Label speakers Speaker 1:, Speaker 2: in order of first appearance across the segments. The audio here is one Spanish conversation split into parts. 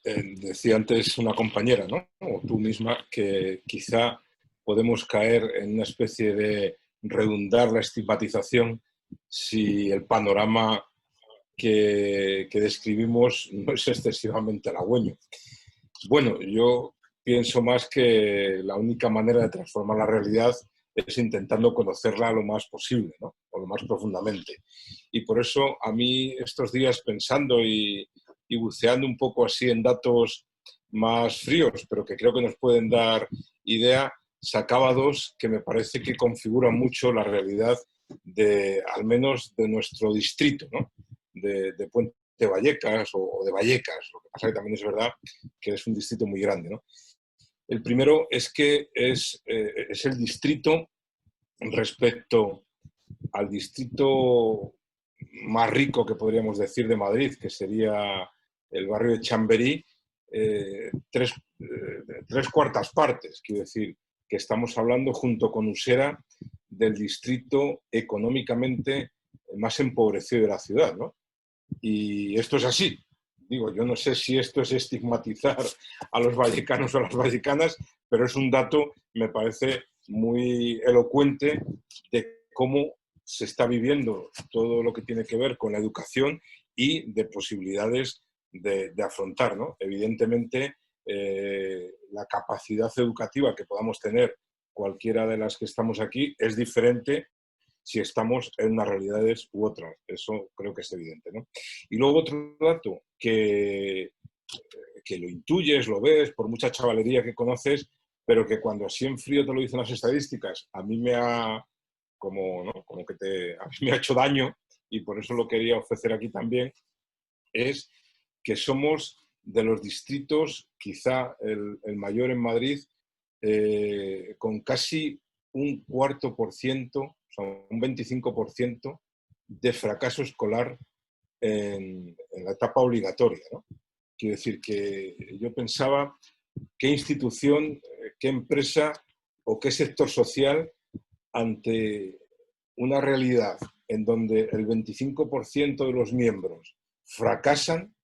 Speaker 1: Decía antes una compañera, ¿no? O tú misma, que quizá podemos caer en una especie de redundar la estigmatización si el panorama que describimos no es excesivamente halagüeño. Bueno, yo pienso más que la única manera de transformar la realidad es intentando conocerla lo más posible, ¿no? O lo más profundamente. Y por eso a mí estos días pensando y buceando un poco así en datos más fríos, pero que creo que nos pueden dar idea, sacaba dos que me parece que configuran mucho la realidad de, al menos de nuestro distrito, ¿no? De Puente Vallecas o de Vallecas. Lo que pasa que también es verdad que es un distrito muy grande, ¿no? El primero es que es el distrito respecto al distrito más rico que podríamos decir de Madrid, que sería el barrio de Chamberí, tres cuartas partes. Quiero decir que estamos hablando, junto con Usera, del distrito económicamente más empobrecido de la ciudad, ¿no? Y esto es así. Digo, yo no sé si esto es estigmatizar a los vallecanos o a las vallecanas, pero es un dato, me parece, muy elocuente de cómo se está viviendo todo lo que tiene que ver con la educación y de posibilidades de afrontar, ¿no? Evidentemente, la capacidad educativa que podamos tener cualquiera de las que estamos aquí es diferente si estamos en unas realidades u otras. Eso creo que es evidente, ¿no? Y luego otro dato que lo intuyes, lo ves, por mucha chavalería que conoces, pero que cuando así en frío te lo dicen las estadísticas, a mí me ha, como, ¿no? como que a mí me ha hecho daño, y por eso lo quería ofrecer aquí también, es que somos de los distritos, quizá el mayor en Madrid, con casi un cuarto por ciento, o sea, un 25% de fracaso escolar en la etapa obligatoria, ¿no? Quiero decir que yo pensaba qué institución, qué empresa o qué sector social ante una realidad en donde el 25% de los miembros fracasan,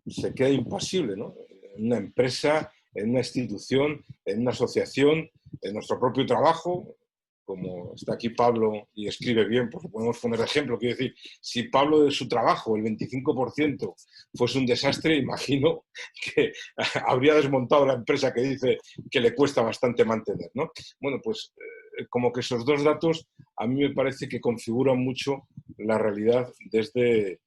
Speaker 1: se queda impasible, ¿no? En una empresa, en una institución, en una asociación, en nuestro propio trabajo, como está aquí Pablo y escribe bien, pues podemos poner ejemplo. Quiero decir, si Pablo de su trabajo, el 25% fuese un desastre, imagino que habría desmontado la empresa que dice que le cuesta bastante mantener, ¿no? Bueno, pues como que esos dos datos a mí me parece que configuran mucho la realidad desde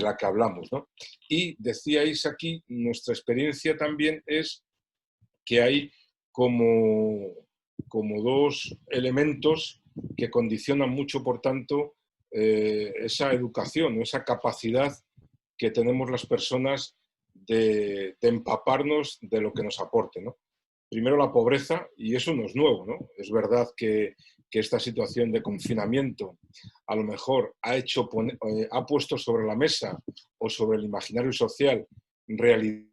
Speaker 1: la que hablamos, ¿no? Y decíais aquí, nuestra experiencia también es que hay como, como dos elementos que condicionan mucho, por tanto, esa educación, esa capacidad que tenemos las personas de empaparnos de lo que nos aporte, ¿no? Primero la pobreza, y eso no es nuevo, ¿no? Es verdad que esta situación de confinamiento a lo mejor ha puesto sobre la mesa o sobre el imaginario social realidades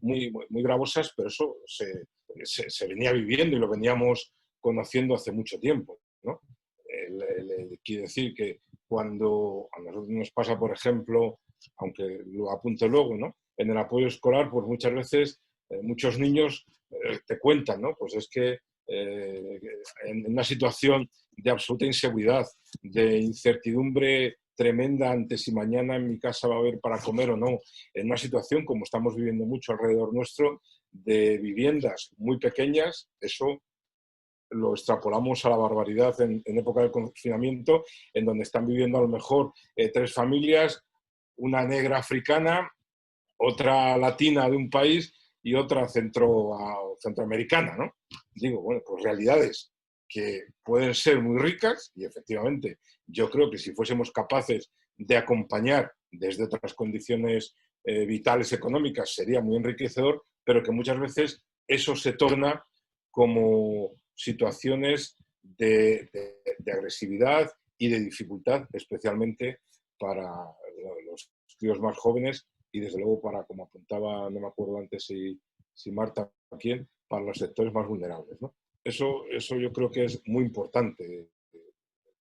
Speaker 1: muy gravosas, pero eso se venía viviendo y lo veníamos conociendo hace mucho tiempo, ¿no? Quiere decir que cuando a nosotros nos pasa, por ejemplo, aunque lo apunte luego, ¿no? En el apoyo escolar, pues muchas veces muchos niños te cuentan, ¿no? Pues es que en una situación de absoluta inseguridad, de incertidumbre tremenda ante si mañana en mi casa va a haber para comer o no, en una situación como estamos viviendo mucho alrededor nuestro, de viviendas muy pequeñas, eso lo extrapolamos a la barbaridad en época del confinamiento, en donde están viviendo a lo mejor tres familias, una negra africana, otra latina de un país y otra centroamericana, ¿no? Digo, bueno, pues realidades que pueden ser muy ricas y efectivamente yo creo que si fuésemos capaces de acompañar desde otras condiciones vitales económicas sería muy enriquecedor, pero que muchas veces eso se torna como situaciones de agresividad y de dificultad, especialmente para los críos más jóvenes y desde luego para, como apuntaba, no me acuerdo antes si Marta o quién, para los sectores más vulnerables, ¿no? Eso yo creo que es muy importante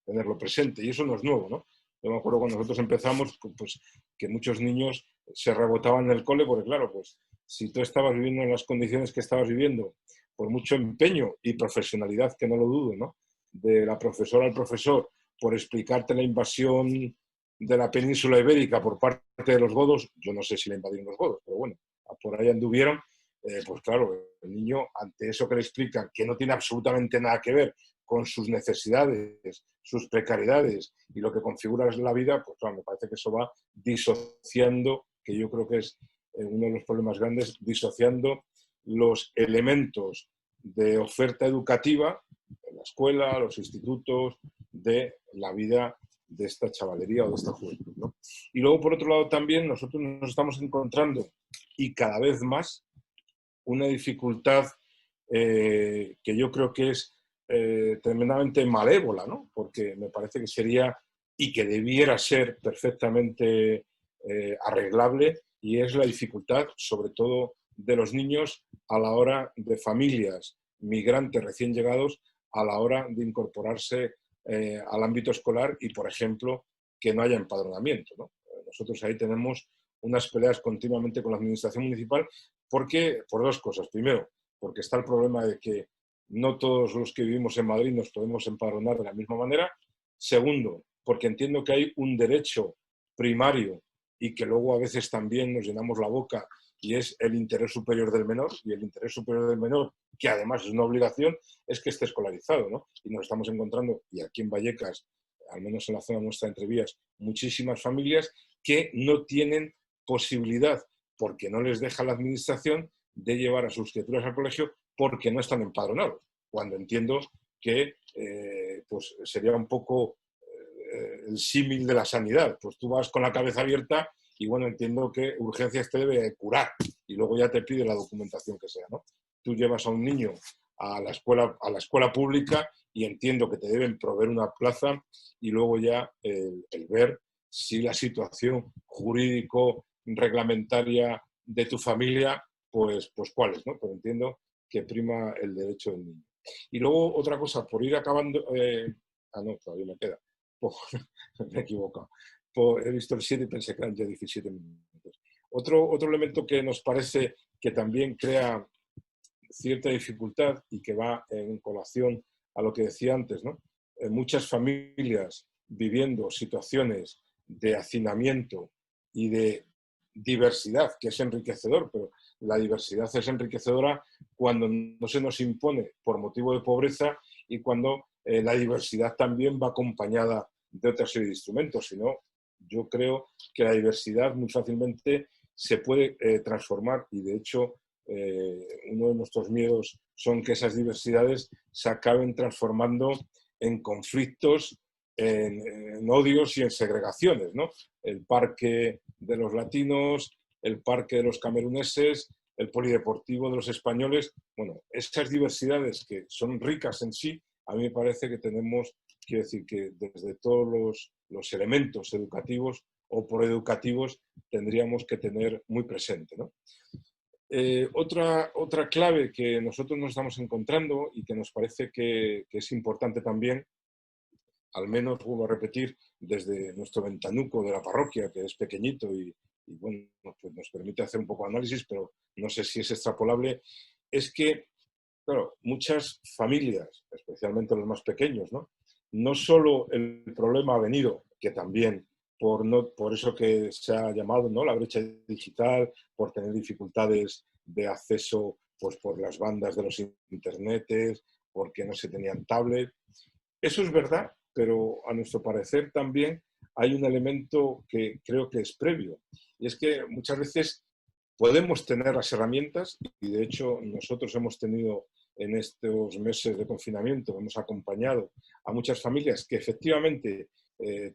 Speaker 1: tenerlo presente y eso no es nuevo, ¿no? Yo me acuerdo cuando nosotros empezamos, pues que muchos niños se rebotaban en el cole, porque claro, pues si tú estabas viviendo en las condiciones que estabas viviendo, por mucho empeño y profesionalidad, que no lo dudo, ¿no?, de la profesora al profesor, por explicarte la invasión de la península ibérica por parte de los godos, yo no sé si la invadieron los godos, pero bueno, por ahí anduvieron, pues claro, el niño, ante eso que le explican, que no tiene absolutamente nada que ver con sus necesidades, sus precariedades y lo que configura la vida, pues claro, me parece que eso va disociando, que yo creo que es uno de los problemas grandes, disociando los elementos de oferta educativa en la escuela, los institutos, de la vida de esta chavalería o de esta juventud, ¿no? Y luego, por otro lado, también nosotros nos estamos encontrando, y cada vez más, una dificultad que yo creo que es tremendamente malévola, ¿no? Porque me parece que sería y que debiera ser perfectamente arreglable, y es la dificultad, sobre todo, de los niños a la hora de familias migrantes recién llegados, a la hora de incorporarse al ámbito escolar y, por ejemplo, que no haya empadronamiento, ¿no? Nosotros ahí tenemos unas peleas continuamente con la administración municipal, porque, por dos cosas. Primero, porque está el problema de que no todos los que vivimos en Madrid nos podemos empadronar de la misma manera. Segundo, porque entiendo que hay un derecho primario y que luego a veces también nos llenamos la boca, y es el interés superior del menor, y el interés superior del menor, que además es una obligación, es que esté escolarizado, ¿no? Y nos estamos encontrando, y aquí en Vallecas, al menos en la zona nuestra entre vías, muchísimas familias que no tienen posibilidad, porque no les deja la administración, de llevar a sus criaturas al colegio porque no están empadronados, cuando entiendo que pues sería un poco el símil de la sanidad. Pues tú vas con la cabeza abierta y bueno, entiendo que urgencias te debe curar y luego ya te pide la documentación que sea, ¿no? Tú llevas a un niño a la escuela pública y entiendo que te deben proveer una plaza, y luego ya el ver si la situación jurídico-reglamentaria de tu familia, pues cuáles, ¿no? Pero entiendo que prima el derecho del niño. Y luego otra cosa, por ir acabando, no, todavía me queda, me he equivocado, he visto el 7 y pensé que eran ya 17 minutos. Otro elemento que nos parece que también crea cierta dificultad y que va en colación a lo que decía antes, ¿no? Muchas familias viviendo situaciones de hacinamiento y de diversidad, que es enriquecedor, pero la diversidad es enriquecedora cuando no se nos impone por motivo de pobreza y cuando la diversidad también va acompañada de otra serie de instrumentos. Si no, yo creo que la diversidad muy fácilmente se puede transformar, y de hecho uno de nuestros miedos son que esas diversidades se acaben transformando en conflictos, en odios y en segregaciones, ¿no? El parque de los latinos, el parque de los cameruneses, el polideportivo de los españoles. Bueno, esas diversidades que son ricas en sí, a mí me parece que tenemos, quiero decir, que desde todos los elementos educativos o proeducativos tendríamos que tener muy presente, ¿no? Otra clave que nosotros nos estamos encontrando y que nos parece que es importante también, al menos, vuelvo a repetir, desde nuestro ventanuco de la parroquia, que es pequeñito y bueno, pues nos permite hacer un poco de análisis, pero no sé si es extrapolable, es que, claro, muchas familias, especialmente los más pequeños, ¿no? No solo el problema ha venido, que también por eso que se ha llamado, ¿no?, la brecha digital, por tener dificultades de acceso, pues por las bandas de los internetes, porque no se tenían tablet. Eso es verdad, pero a nuestro parecer también hay un elemento que creo que es previo, y es que muchas veces podemos tener las herramientas, y de hecho nosotros hemos tenido en estos meses de confinamiento, hemos acompañado a muchas familias que efectivamente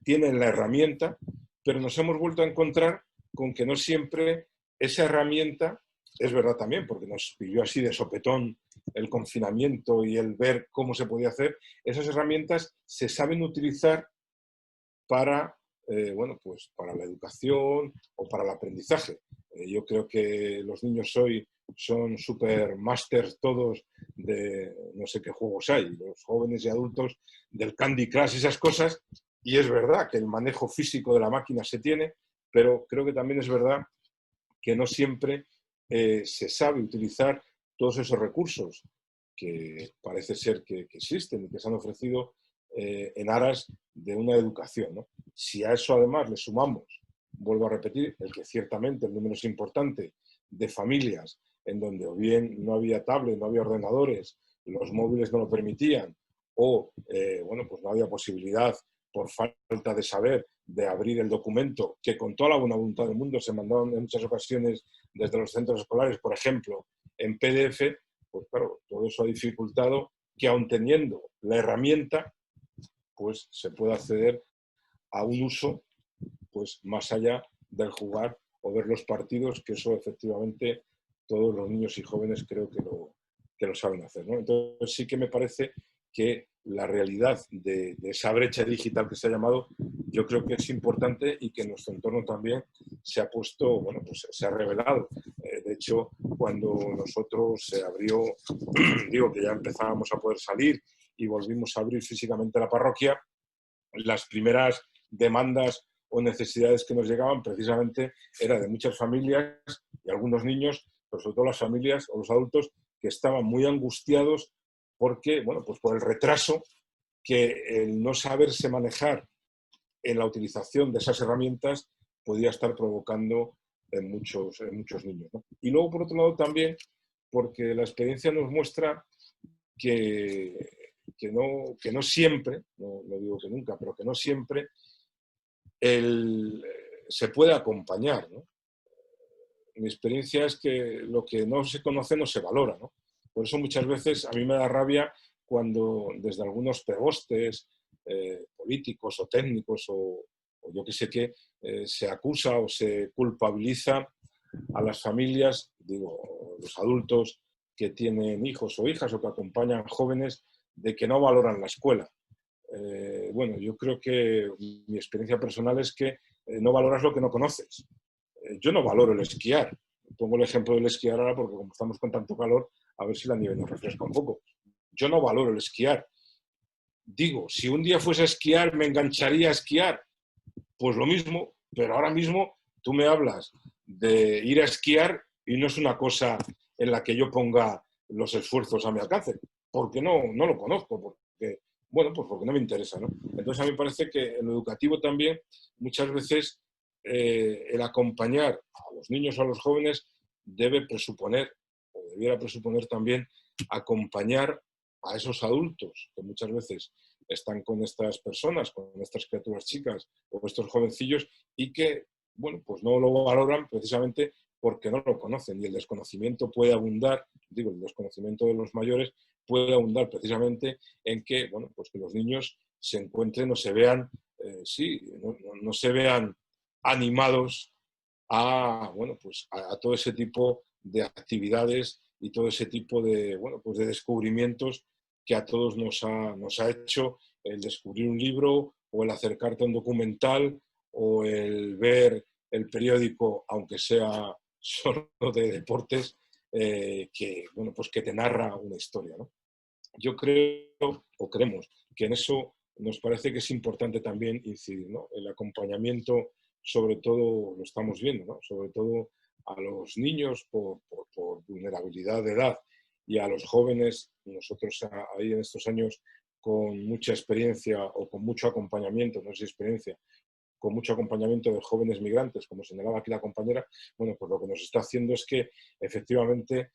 Speaker 1: tienen la herramienta, pero nos hemos vuelto a encontrar con que no siempre esa herramienta, es verdad también, porque nos pilló así de sopetón el confinamiento y el ver cómo se podía hacer, esas herramientas se saben utilizar para, bueno, pues para la educación o para el aprendizaje. Yo creo que los niños hoy son super masters todos de no sé qué juegos hay, los jóvenes y adultos del Candy Crush y esas cosas, y es verdad que el manejo físico de la máquina se tiene, pero creo que también es verdad que no siempre se sabe utilizar todos esos recursos que parece ser que existen y que se han ofrecido en aras de una educación, ¿no? Si a eso además le sumamos, vuelvo a repetir, el que ciertamente el número es importante de familias en donde o bien no había tablet, no había ordenadores, los móviles no lo permitían, o bueno, pues no había posibilidad por falta de saber de abrir el documento, que con toda la buena voluntad del mundo se mandaban en muchas ocasiones desde los centros escolares, por ejemplo, en PDF, pues claro, todo eso ha dificultado que aun teniendo la herramienta, pues se pueda acceder a un uso pues más allá del jugar o ver los partidos, que eso efectivamente todos los niños y jóvenes creo que lo saben hacer, ¿no? Entonces sí que me parece que la realidad de esa brecha digital que se ha llamado, yo creo que es importante y que en nuestro entorno también se ha puesto, bueno, pues se ha revelado. De hecho, cuando nosotros se abrió, digo que ya empezábamos a poder salir y volvimos a abrir físicamente la parroquia, las primeras demandas o necesidades que nos llegaban precisamente era de muchas familias y algunos niños, pero sobre todo las familias o los adultos que estaban muy angustiados porque, bueno, pues por el retraso que el no saberse manejar en la utilización de esas herramientas podía estar provocando en muchos niños, ¿no? Y luego, por otro lado, también porque la experiencia nos muestra que no siempre, no digo que nunca, pero que no siempre se puede acompañar, ¿no? Mi experiencia es que lo que no se conoce no se valora, ¿no? Por eso muchas veces a mí me da rabia cuando desde algunos prebostes políticos o técnicos o yo que sé qué, se acusa o se culpabiliza a las familias, digo, los adultos que tienen hijos o hijas o que acompañan jóvenes de que no valoran la escuela. Bueno, yo creo que mi experiencia personal es que no valoras lo que no conoces. Yo no valoro el esquiar. Pongo el ejemplo del esquiar ahora porque como estamos con tanto calor, a ver si la nieve nos refresca un poco. Yo no valoro el esquiar. Digo, si un día fuese a esquiar, me engancharía a esquiar. Pues lo mismo, pero ahora mismo tú me hablas de ir a esquiar y no es una cosa en la que yo ponga los esfuerzos a mi alcance, porque no lo conozco, porque, bueno, pues porque no me interesa, ¿no? Entonces a mí me parece que en lo educativo también muchas veces el acompañar a los niños o a los jóvenes debe presuponer, o debiera presuponer también, acompañar a esos adultos que muchas veces están con estas personas, con estas criaturas chicas o estos jovencillos y que, bueno, pues no lo valoran precisamente porque no lo conocen y el desconocimiento puede abundar, digo, el desconocimiento de los mayores puede abundar precisamente en que, bueno, pues que los niños se encuentren o se vean, sí, no se vean animados a, bueno, pues a todo ese tipo de actividades y todo ese tipo de, bueno, pues de descubrimientos que a todos nos ha hecho el descubrir un libro o el acercarte a un documental o el ver el periódico, aunque sea solo de deportes, que, bueno, pues que te narra una historia, ¿no? Yo creo o creemos que en eso nos parece que es importante también incidir, ¿no? El acompañamiento, sobre todo, lo estamos viendo, ¿no? Sobre todo a los niños por vulnerabilidad de edad y a los jóvenes, nosotros ahí en estos años con mucha experiencia o con mucho acompañamiento, no sé si experiencia, con mucho acompañamiento de jóvenes migrantes, como señalaba aquí la compañera, bueno, pues lo que nos está haciendo es que efectivamente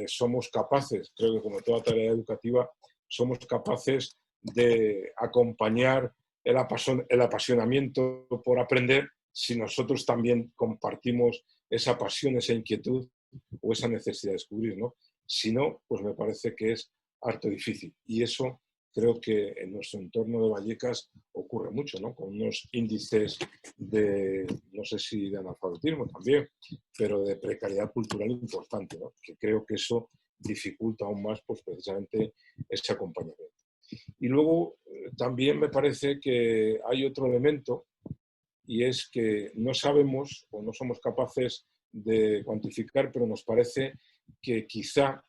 Speaker 1: somos capaces, creo que como toda tarea educativa, somos capaces de acompañar el apasionamiento por aprender si nosotros también compartimos esa pasión, esa inquietud o esa necesidad de descubrir, ¿no? Si no, pues me parece que es harto difícil. Y eso creo que en nuestro entorno de Vallecas ocurre mucho, ¿no? Con unos índices de, no sé si de analfabetismo también, pero de precariedad cultural importante, ¿no? Que creo que eso dificulta aún más, pues precisamente ese acompañamiento. Y luego también me parece que hay otro elemento y es que no sabemos o no somos capaces de cuantificar, pero nos parece que quizá,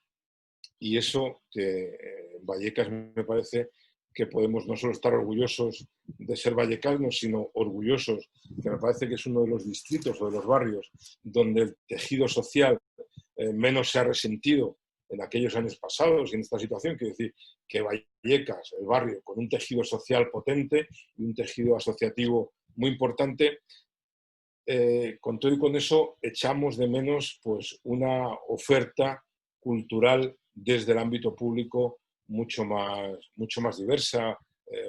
Speaker 1: y eso que en Vallecas me parece que podemos no solo estar orgullosos de ser vallecanos, sino orgullosos, que me parece que es uno de los distritos o de los barrios donde el tejido social menos se ha resentido en aquellos años pasados y en esta situación. Quiero decir que Vallecas, el barrio, con un tejido social potente y un tejido asociativo muy importante, con todo y con eso echamos de menos pues, una oferta cultural desde el ámbito público mucho más diversa,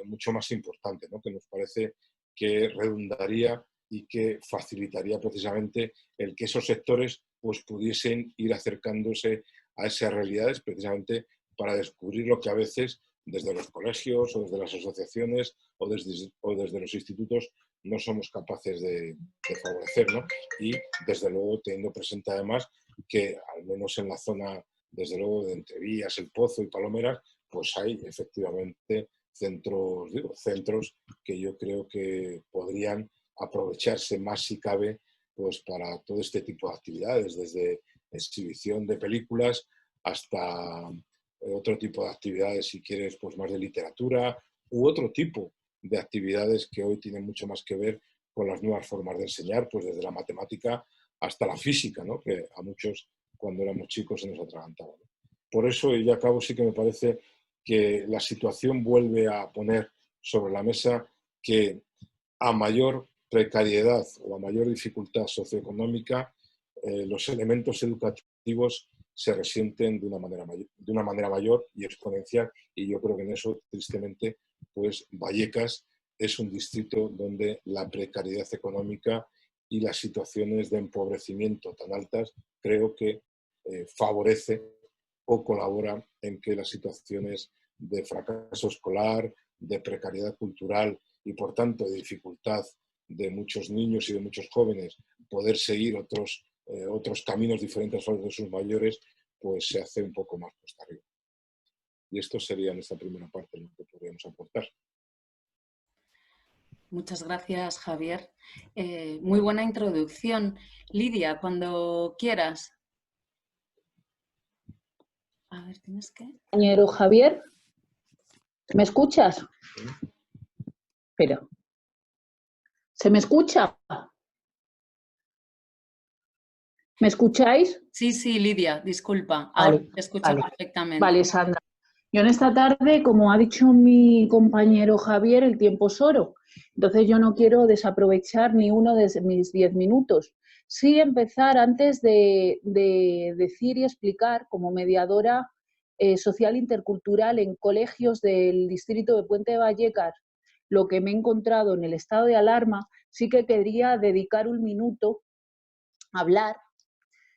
Speaker 1: mucho más importante, ¿no? Que nos parece que redundaría y que facilitaría precisamente el que esos sectores pues, pudiesen ir acercándose a esas realidades precisamente para descubrir lo que a veces desde los colegios o desde las asociaciones o desde los institutos no somos capaces de favorecer, ¿no? Y desde luego teniendo presente además que al menos en la zona, desde luego de Entrevías, El Pozo y Palomeras, pues hay efectivamente centros que yo creo que podrían aprovecharse más si cabe pues para todo este tipo de actividades, desde exhibición de películas hasta otro tipo de actividades, si quieres, pues más de literatura u otro tipo de actividades que hoy tienen mucho más que ver con las nuevas formas de enseñar, pues desde la matemática hasta la física, ¿no? Que a muchos cuando éramos chicos se nos atragantaba, ¿no? Por eso, y ya acabo, sí que me parece que la situación vuelve a poner sobre la mesa que a mayor precariedad o a mayor dificultad socioeconómica, los elementos educativos se resienten de una manera mayor y exponencial, y yo creo que en eso, tristemente, pues Vallecas es un distrito donde la precariedad económica y las situaciones de empobrecimiento tan altas creo que favorece o colabora en que las situaciones de fracaso escolar, de precariedad cultural y por tanto de dificultad de muchos niños y de muchos jóvenes poder seguir otros caminos diferentes a los de sus mayores, pues se hace un poco más cuesta arriba. Y esto sería en esta primera parte lo que podríamos aportar.
Speaker 2: Muchas gracias, Javier. Muy buena introducción. Lidia, cuando quieras. A ver, ¿tienes qué?
Speaker 3: Compañero Javier, ¿me escuchas? Espera. ¿Se me escucha? ¿Me escucháis?
Speaker 2: Sí, sí, Lidia, disculpa. Ahora
Speaker 3: Vale,
Speaker 2: te escucho
Speaker 3: vale.
Speaker 2: perfectamente.
Speaker 3: Vale, Sandra. Yo en esta tarde, como ha dicho mi compañero Javier, el tiempo es oro. Entonces yo no quiero desaprovechar ni uno de mis 10 minutos. Sí empezar antes de decir y explicar como mediadora social intercultural en colegios del distrito de Puente de Vallecas lo que me he encontrado en el estado de alarma, sí que quería dedicar un minuto a hablar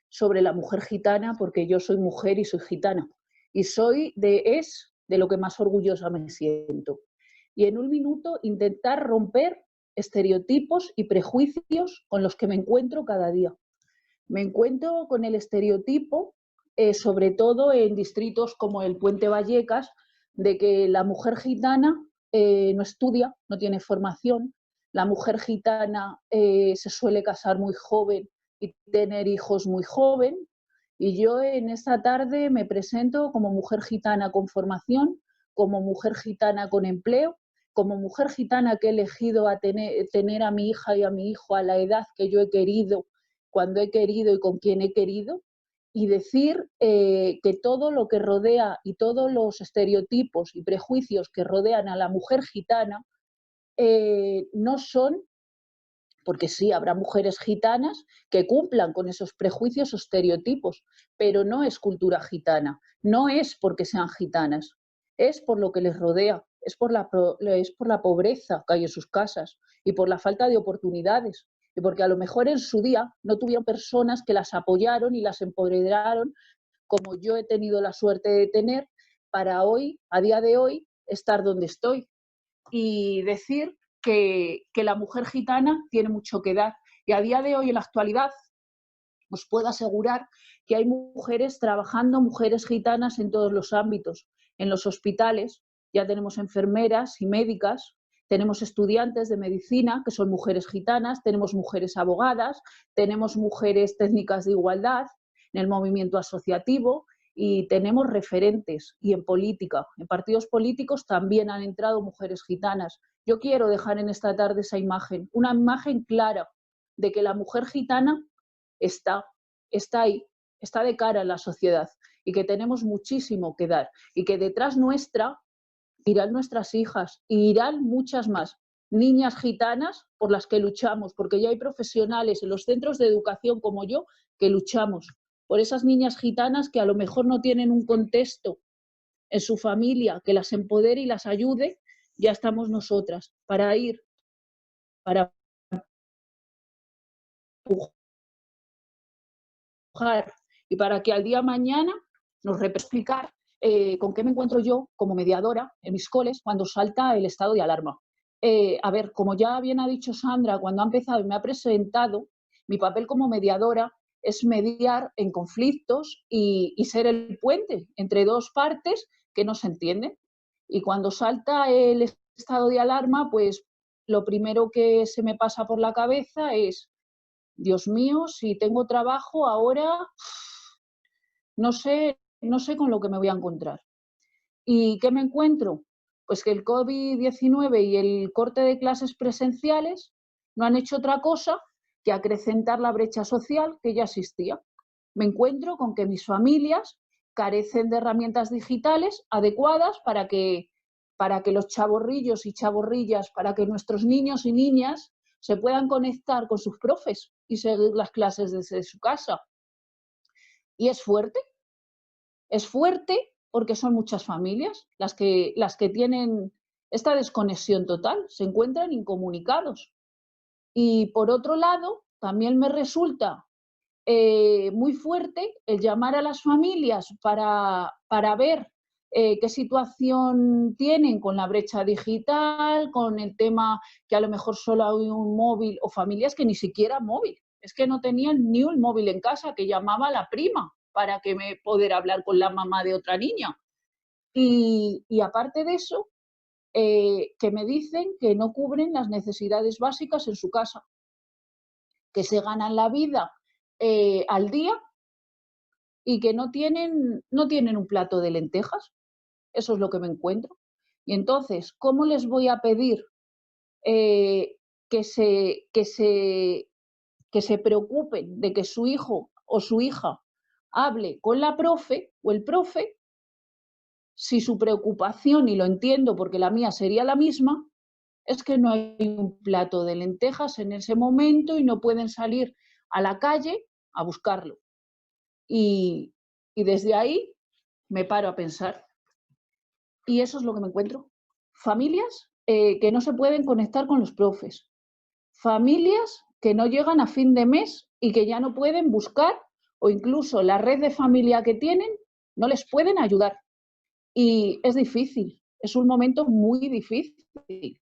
Speaker 3: sobre la mujer gitana, porque yo soy mujer y soy gitana. Y es de lo que más orgullosa me siento. Y en un minuto intentar romper estereotipos y prejuicios con los que me encuentro cada día. Me encuentro con el estereotipo, sobre todo en distritos como el Puente Vallecas, de que la mujer gitana no estudia, no tiene formación, la mujer gitana se suele casar muy joven y tener hijos muy joven. Y yo en esta tarde me presento como mujer gitana con formación, como mujer gitana con empleo, como mujer gitana que he elegido tener a mi hija y a mi hijo a la edad que yo he querido, cuando he querido y con quien he querido, y decir que todo lo que rodea y todos los estereotipos y prejuicios que rodean a la mujer gitana no son, porque sí, habrá mujeres gitanas que cumplan con esos prejuicios o estereotipos, pero no es cultura gitana, no es porque sean gitanas, es por lo que les rodea, es por la pobreza que hay en sus casas y por la falta de oportunidades, y porque a lo mejor en su día no tuvieron personas que las apoyaron y las empoderaron, como yo he tenido la suerte de tener, para hoy, a día de hoy, estar donde estoy. Y decir que la mujer gitana tiene mucho que dar. Y a día de hoy, en la actualidad, os puedo asegurar que hay mujeres trabajando, mujeres gitanas en todos los ámbitos. En los hospitales ya tenemos enfermeras y médicas, tenemos estudiantes de medicina que son mujeres gitanas, tenemos mujeres abogadas, tenemos mujeres técnicas de igualdad en el movimiento asociativo, y tenemos referentes, y en política, en partidos políticos también han entrado mujeres gitanas. Yo quiero dejar en esta tarde esa imagen, una imagen clara de que la mujer gitana está ahí, está de cara en la sociedad y que tenemos muchísimo que dar y que detrás nuestra irán nuestras hijas y irán muchas más niñas gitanas por las que luchamos, porque ya hay profesionales en los centros de educación como yo que luchamos por esas niñas gitanas que a lo mejor no tienen un contexto en su familia que las empodere y las ayude. Ya estamos nosotras para ir, para empujar y para que al día de mañana nos explicar con qué me encuentro yo como mediadora en mis coles cuando salta el estado de alarma. A ver, como ya bien ha dicho Sandra, cuando ha empezado y me ha presentado, mi papel como mediadora es mediar en conflictos y ser el puente entre dos partes que no se entienden. Y cuando salta el estado de alarma, pues lo primero que se me pasa por la cabeza es, Dios mío, si tengo trabajo ahora, no sé con lo que me voy a encontrar. ¿Y qué me encuentro? Pues que el COVID-19 y el corte de clases presenciales no han hecho otra cosa que acrecentar la brecha social que ya existía. Me encuentro con que mis familias carecen de herramientas digitales adecuadas para que los chavorrillos y chavorrillas, para que nuestros niños y niñas se puedan conectar con sus profes y seguir las clases desde su casa. Y es fuerte porque son muchas familias las que tienen esta desconexión total, se encuentran incomunicados. Y por otro lado, también me resulta muy fuerte el llamar a las familias para ver qué situación tienen con la brecha digital, con el tema que a lo mejor solo hay un móvil, o familias que ni siquiera móvil, es que no tenían ni un móvil en casa, que llamaba a la prima para que me poder hablar con la mamá de otra niña. Y aparte de eso, que me dicen que no cubren las necesidades básicas en su casa, que se ganan la vida al día y que no tienen un plato de lentejas. Eso es lo que me encuentro. Y entonces, ¿cómo les voy a pedir que se preocupen de que su hijo o su hija hable con la profe o el profe si su preocupación, y lo entiendo porque la mía sería la misma, es que no hay un plato de lentejas en ese momento y no pueden salir a la calle a buscarlo? Y desde ahí me paro a pensar. Y eso es lo que me encuentro. Familias que no se pueden conectar con los profes. Familias que no llegan a fin de mes y que ya no pueden buscar, o incluso la red de familia que tienen no les pueden ayudar. Y es difícil, es un momento muy difícil.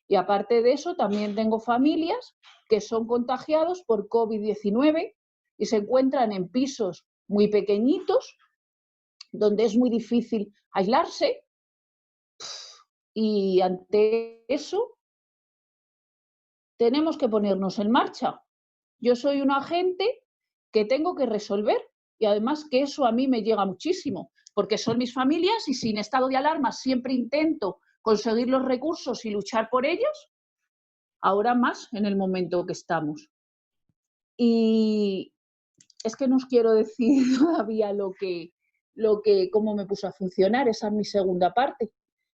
Speaker 3: Y aparte de eso, también tengo familias que son contagiados por COVID-19 y se encuentran en pisos muy pequeñitos, donde es muy difícil aislarse. Y ante eso tenemos que ponernos en marcha. Yo soy un agente que tengo que resolver, y además que eso a mí me llega muchísimo, porque son mis familias y sin estado de alarma siempre intento conseguir los recursos y luchar por ellos, ahora más en el momento que estamos. Y es que no os quiero decir todavía cómo me puso a funcionar, esa es mi segunda parte,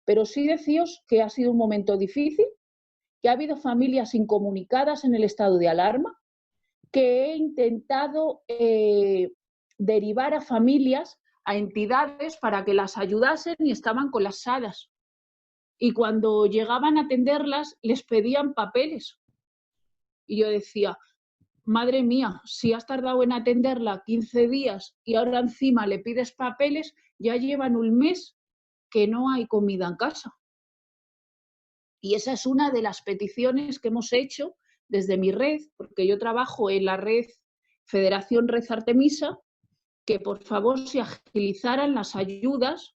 Speaker 3: pero sí deciros que ha sido un momento difícil, que ha habido familias incomunicadas en el estado de alarma, que he intentado derivar a familias, a entidades para que las ayudasen y estaban colapsadas. Y cuando llegaban a atenderlas les pedían papeles. Y yo decía, madre mía, si has tardado en atenderla 15 días y ahora encima le pides papeles, ya llevan un mes que no hay comida en casa. Y esa es una de las peticiones que hemos hecho desde mi red, porque yo trabajo en la red Federación Red Artemisa, que por favor se agilizaran las ayudas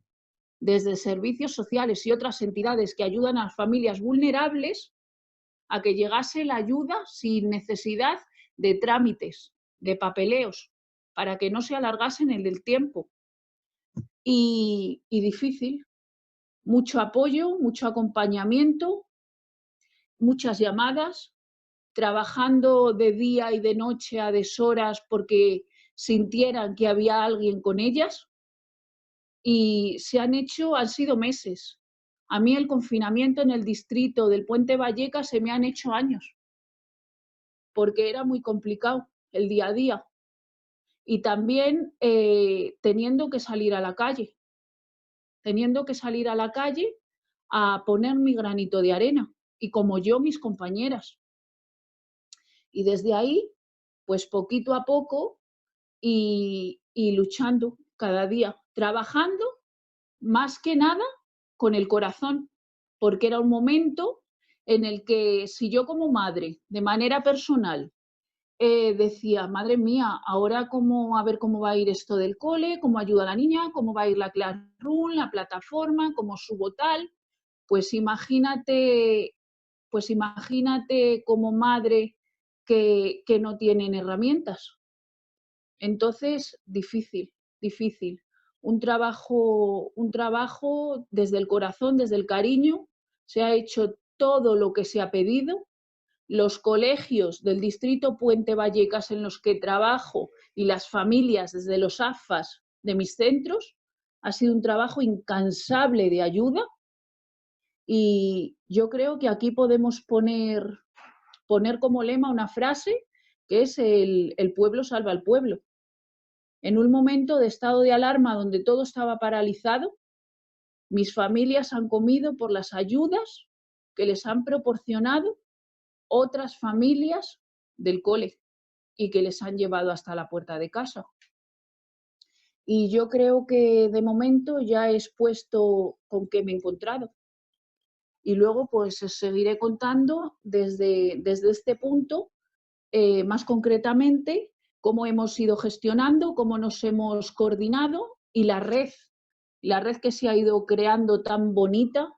Speaker 3: desde servicios sociales y otras entidades que ayudan a las familias vulnerables, a que llegase la ayuda sin necesidad de trámites, de papeleos, para que no se alargasen en el tiempo. y difícil. Mucho apoyo, mucho acompañamiento, muchas llamadas, trabajando de día y de noche a deshoras porque sintieran que había alguien con ellas, y han sido meses. A mí el confinamiento en el distrito del Puente Vallecas se me han hecho años, porque era muy complicado el día a día. Y también teniendo que salir a la calle a poner mi granito de arena, y como yo, mis compañeras. Y desde ahí, pues poquito a poco y luchando cada día, trabajando más que nada con el corazón, porque era un momento en el que si yo como madre, de manera personal, decía, madre mía, ahora a ver cómo va a ir esto del cole, cómo ayuda a la niña, cómo va a ir la Classroom, la plataforma, cómo subo tal, pues imagínate, como madre que no tienen herramientas. Entonces, difícil, difícil. Un trabajo desde el corazón, desde el cariño. Se ha hecho todo lo que se ha pedido. Los colegios del distrito Puente Vallecas en los que trabajo y las familias desde los AFAS de mis centros, ha sido un trabajo incansable de ayuda, y yo creo que aquí podemos poner como lema una frase que es el pueblo salva al pueblo. En un momento de estado de alarma donde todo estaba paralizado, mis familias han comido por las ayudas que les han proporcionado otras familias del cole y que les han llevado hasta la puerta de casa. Y yo creo que de momento ya he expuesto con qué me he encontrado. Y luego pues os seguiré contando desde este punto, más concretamente, cómo hemos ido gestionando, cómo nos hemos coordinado, y la red que se ha ido creando tan bonita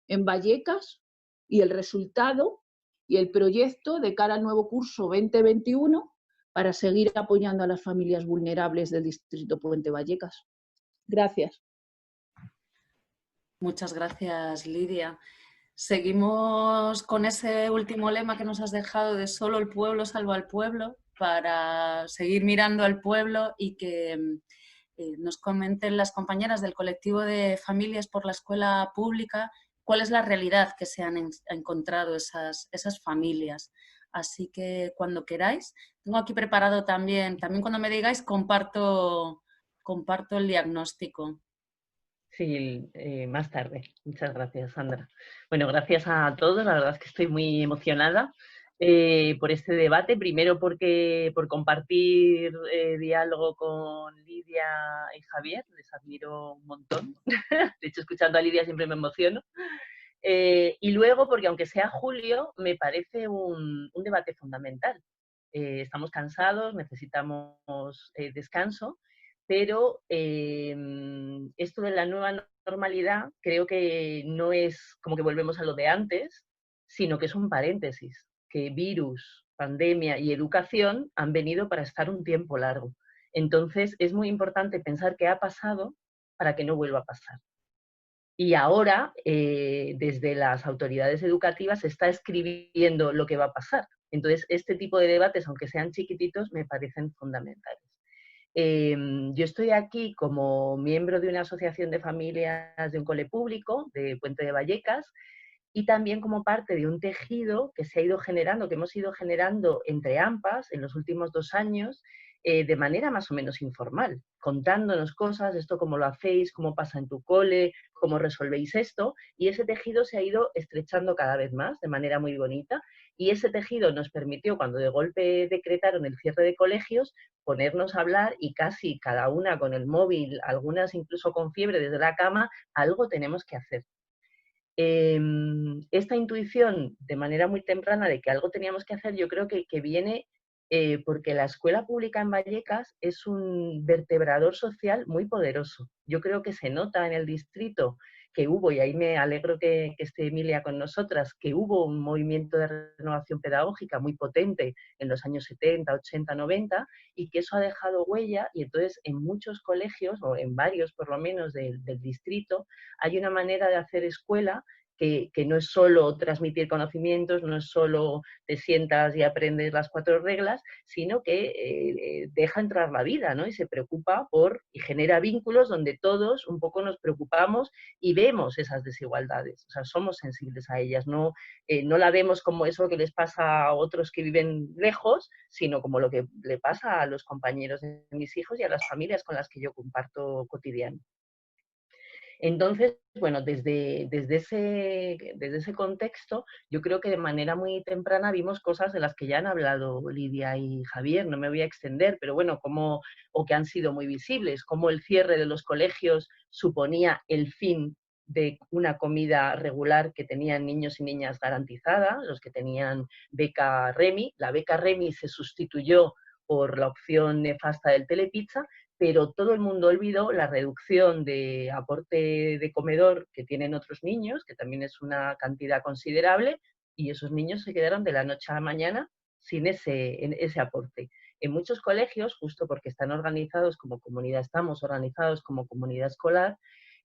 Speaker 3: en Vallecas, y el resultado y el proyecto de cara al nuevo curso 2021 para seguir apoyando a las familias vulnerables del distrito Puente Vallecas. Gracias.
Speaker 2: Muchas gracias, Lidia. Seguimos con ese último lema que nos has dejado de solo el pueblo salva al pueblo, para seguir mirando al pueblo y que nos comenten las compañeras del colectivo de familias por la escuela pública cuál es la realidad que se han encontrado esas familias. Así que cuando queráis, tengo aquí preparado también cuando me digáis comparto el diagnóstico.
Speaker 4: Sí, más tarde. Muchas gracias, Sandra. Bueno, gracias a todos. La verdad es que estoy muy emocionada por este debate. Primero por compartir diálogo con Lidia y Javier. Les admiro un montón. De hecho, escuchando a Lidia siempre me emociono. Y luego porque, aunque sea julio, me parece un debate fundamental. Estamos cansados, necesitamos descanso, pero esto de la nueva normalidad creo que no es como que volvemos a lo de antes, sino que es un paréntesis, que virus, pandemia y educación han venido para estar un tiempo largo. Entonces es muy importante pensar qué ha pasado para que no vuelva a pasar. Y ahora, desde las autoridades educativas, se está escribiendo lo que va a pasar. Entonces, este tipo de debates, aunque sean chiquititos, me parecen fundamentales. Yo estoy aquí como miembro de una asociación de familias de un cole público, de Puente de Vallecas, y también como parte de un tejido que se ha ido generando, que hemos ido generando entre AMPAs en los últimos 2 años, de manera más o menos informal, contándonos cosas, esto cómo lo hacéis, cómo pasa en tu cole, cómo resolvéis esto, y ese tejido se ha ido estrechando cada vez más de manera muy bonita, y ese tejido nos permitió, cuando de golpe decretaron el cierre de colegios, ponernos a hablar, y casi cada una con el móvil, algunas incluso con fiebre desde la cama, algo tenemos que hacer. Esta intuición de manera muy temprana de que algo teníamos que hacer, yo creo que viene porque la escuela pública en Vallecas es un vertebrador social muy poderoso. Yo creo que se nota en el distrito que hubo, y ahí me alegro que esté Emilia con nosotras, que hubo un movimiento de renovación pedagógica muy potente en los años 70, 80, 90, y que eso ha dejado huella, y entonces en muchos colegios, o en varios por lo menos del distrito, hay una manera de hacer escuela que no es solo transmitir conocimientos, no es solo te sientas y aprendes las 4 reglas, sino que deja entrar la vida, ¿no? Y se preocupa y genera vínculos donde todos un poco nos preocupamos y vemos esas desigualdades, o sea, somos sensibles a ellas, no la vemos como eso que les pasa a otros que viven lejos, sino como lo que le pasa a los compañeros de mis hijos y a las familias con las que yo comparto cotidiano. Entonces, bueno, desde ese contexto, yo creo que de manera muy temprana vimos cosas de las que ya han hablado Lidia y Javier, no me voy a extender, pero bueno, o que han sido muy visibles, como el cierre de los colegios suponía el fin de una comida regular que tenían niños y niñas garantizada, los que tenían beca Remi. La beca Remi se sustituyó por la opción nefasta del telepizza, pero todo el mundo olvidó la reducción de aporte de comedor que tienen otros niños, que también es una cantidad considerable, y esos niños se quedaron de la noche a la mañana sin ese aporte. En muchos colegios, justo porque están organizados como comunidad, estamos organizados como comunidad escolar,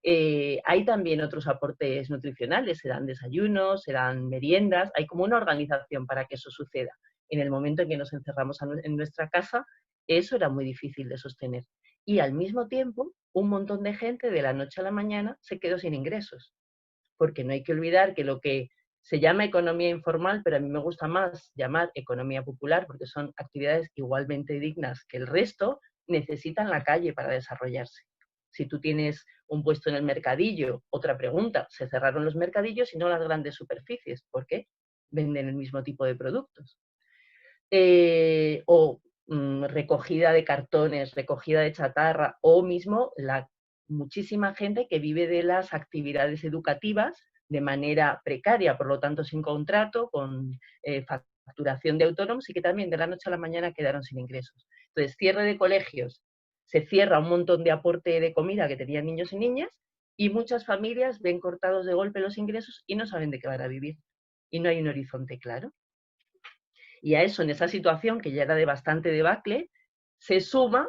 Speaker 4: hay también otros aportes nutricionales, se dan desayunos, se dan meriendas, hay como una organización para que eso suceda. En el momento en que nos encerramos en nuestra casa, eso era muy difícil de sostener. Y al mismo tiempo, un montón de gente de la noche a la mañana se quedó sin ingresos. Porque no hay que olvidar que lo que se llama economía informal, pero a mí me gusta más llamar economía popular, porque son actividades igualmente dignas que el resto, necesitan la calle para desarrollarse. Si tú tienes un puesto en el mercadillo, otra pregunta, se cerraron los mercadillos y no las grandes superficies. ¿Por qué? Venden el mismo tipo de productos. Recogida de cartones, recogida de chatarra, o mismo la muchísima gente que vive de las actividades educativas de manera precaria, por lo tanto sin contrato, con facturación de autónomos, y que también de la noche a la mañana quedaron sin ingresos. Entonces, cierre de colegios, se cierra un montón de aporte de comida que tenían niños y niñas, y muchas familias ven cortados de golpe los ingresos y no saben de qué van a vivir. Y no hay un horizonte claro. Y a eso, en esa situación que ya era de bastante debacle, se suma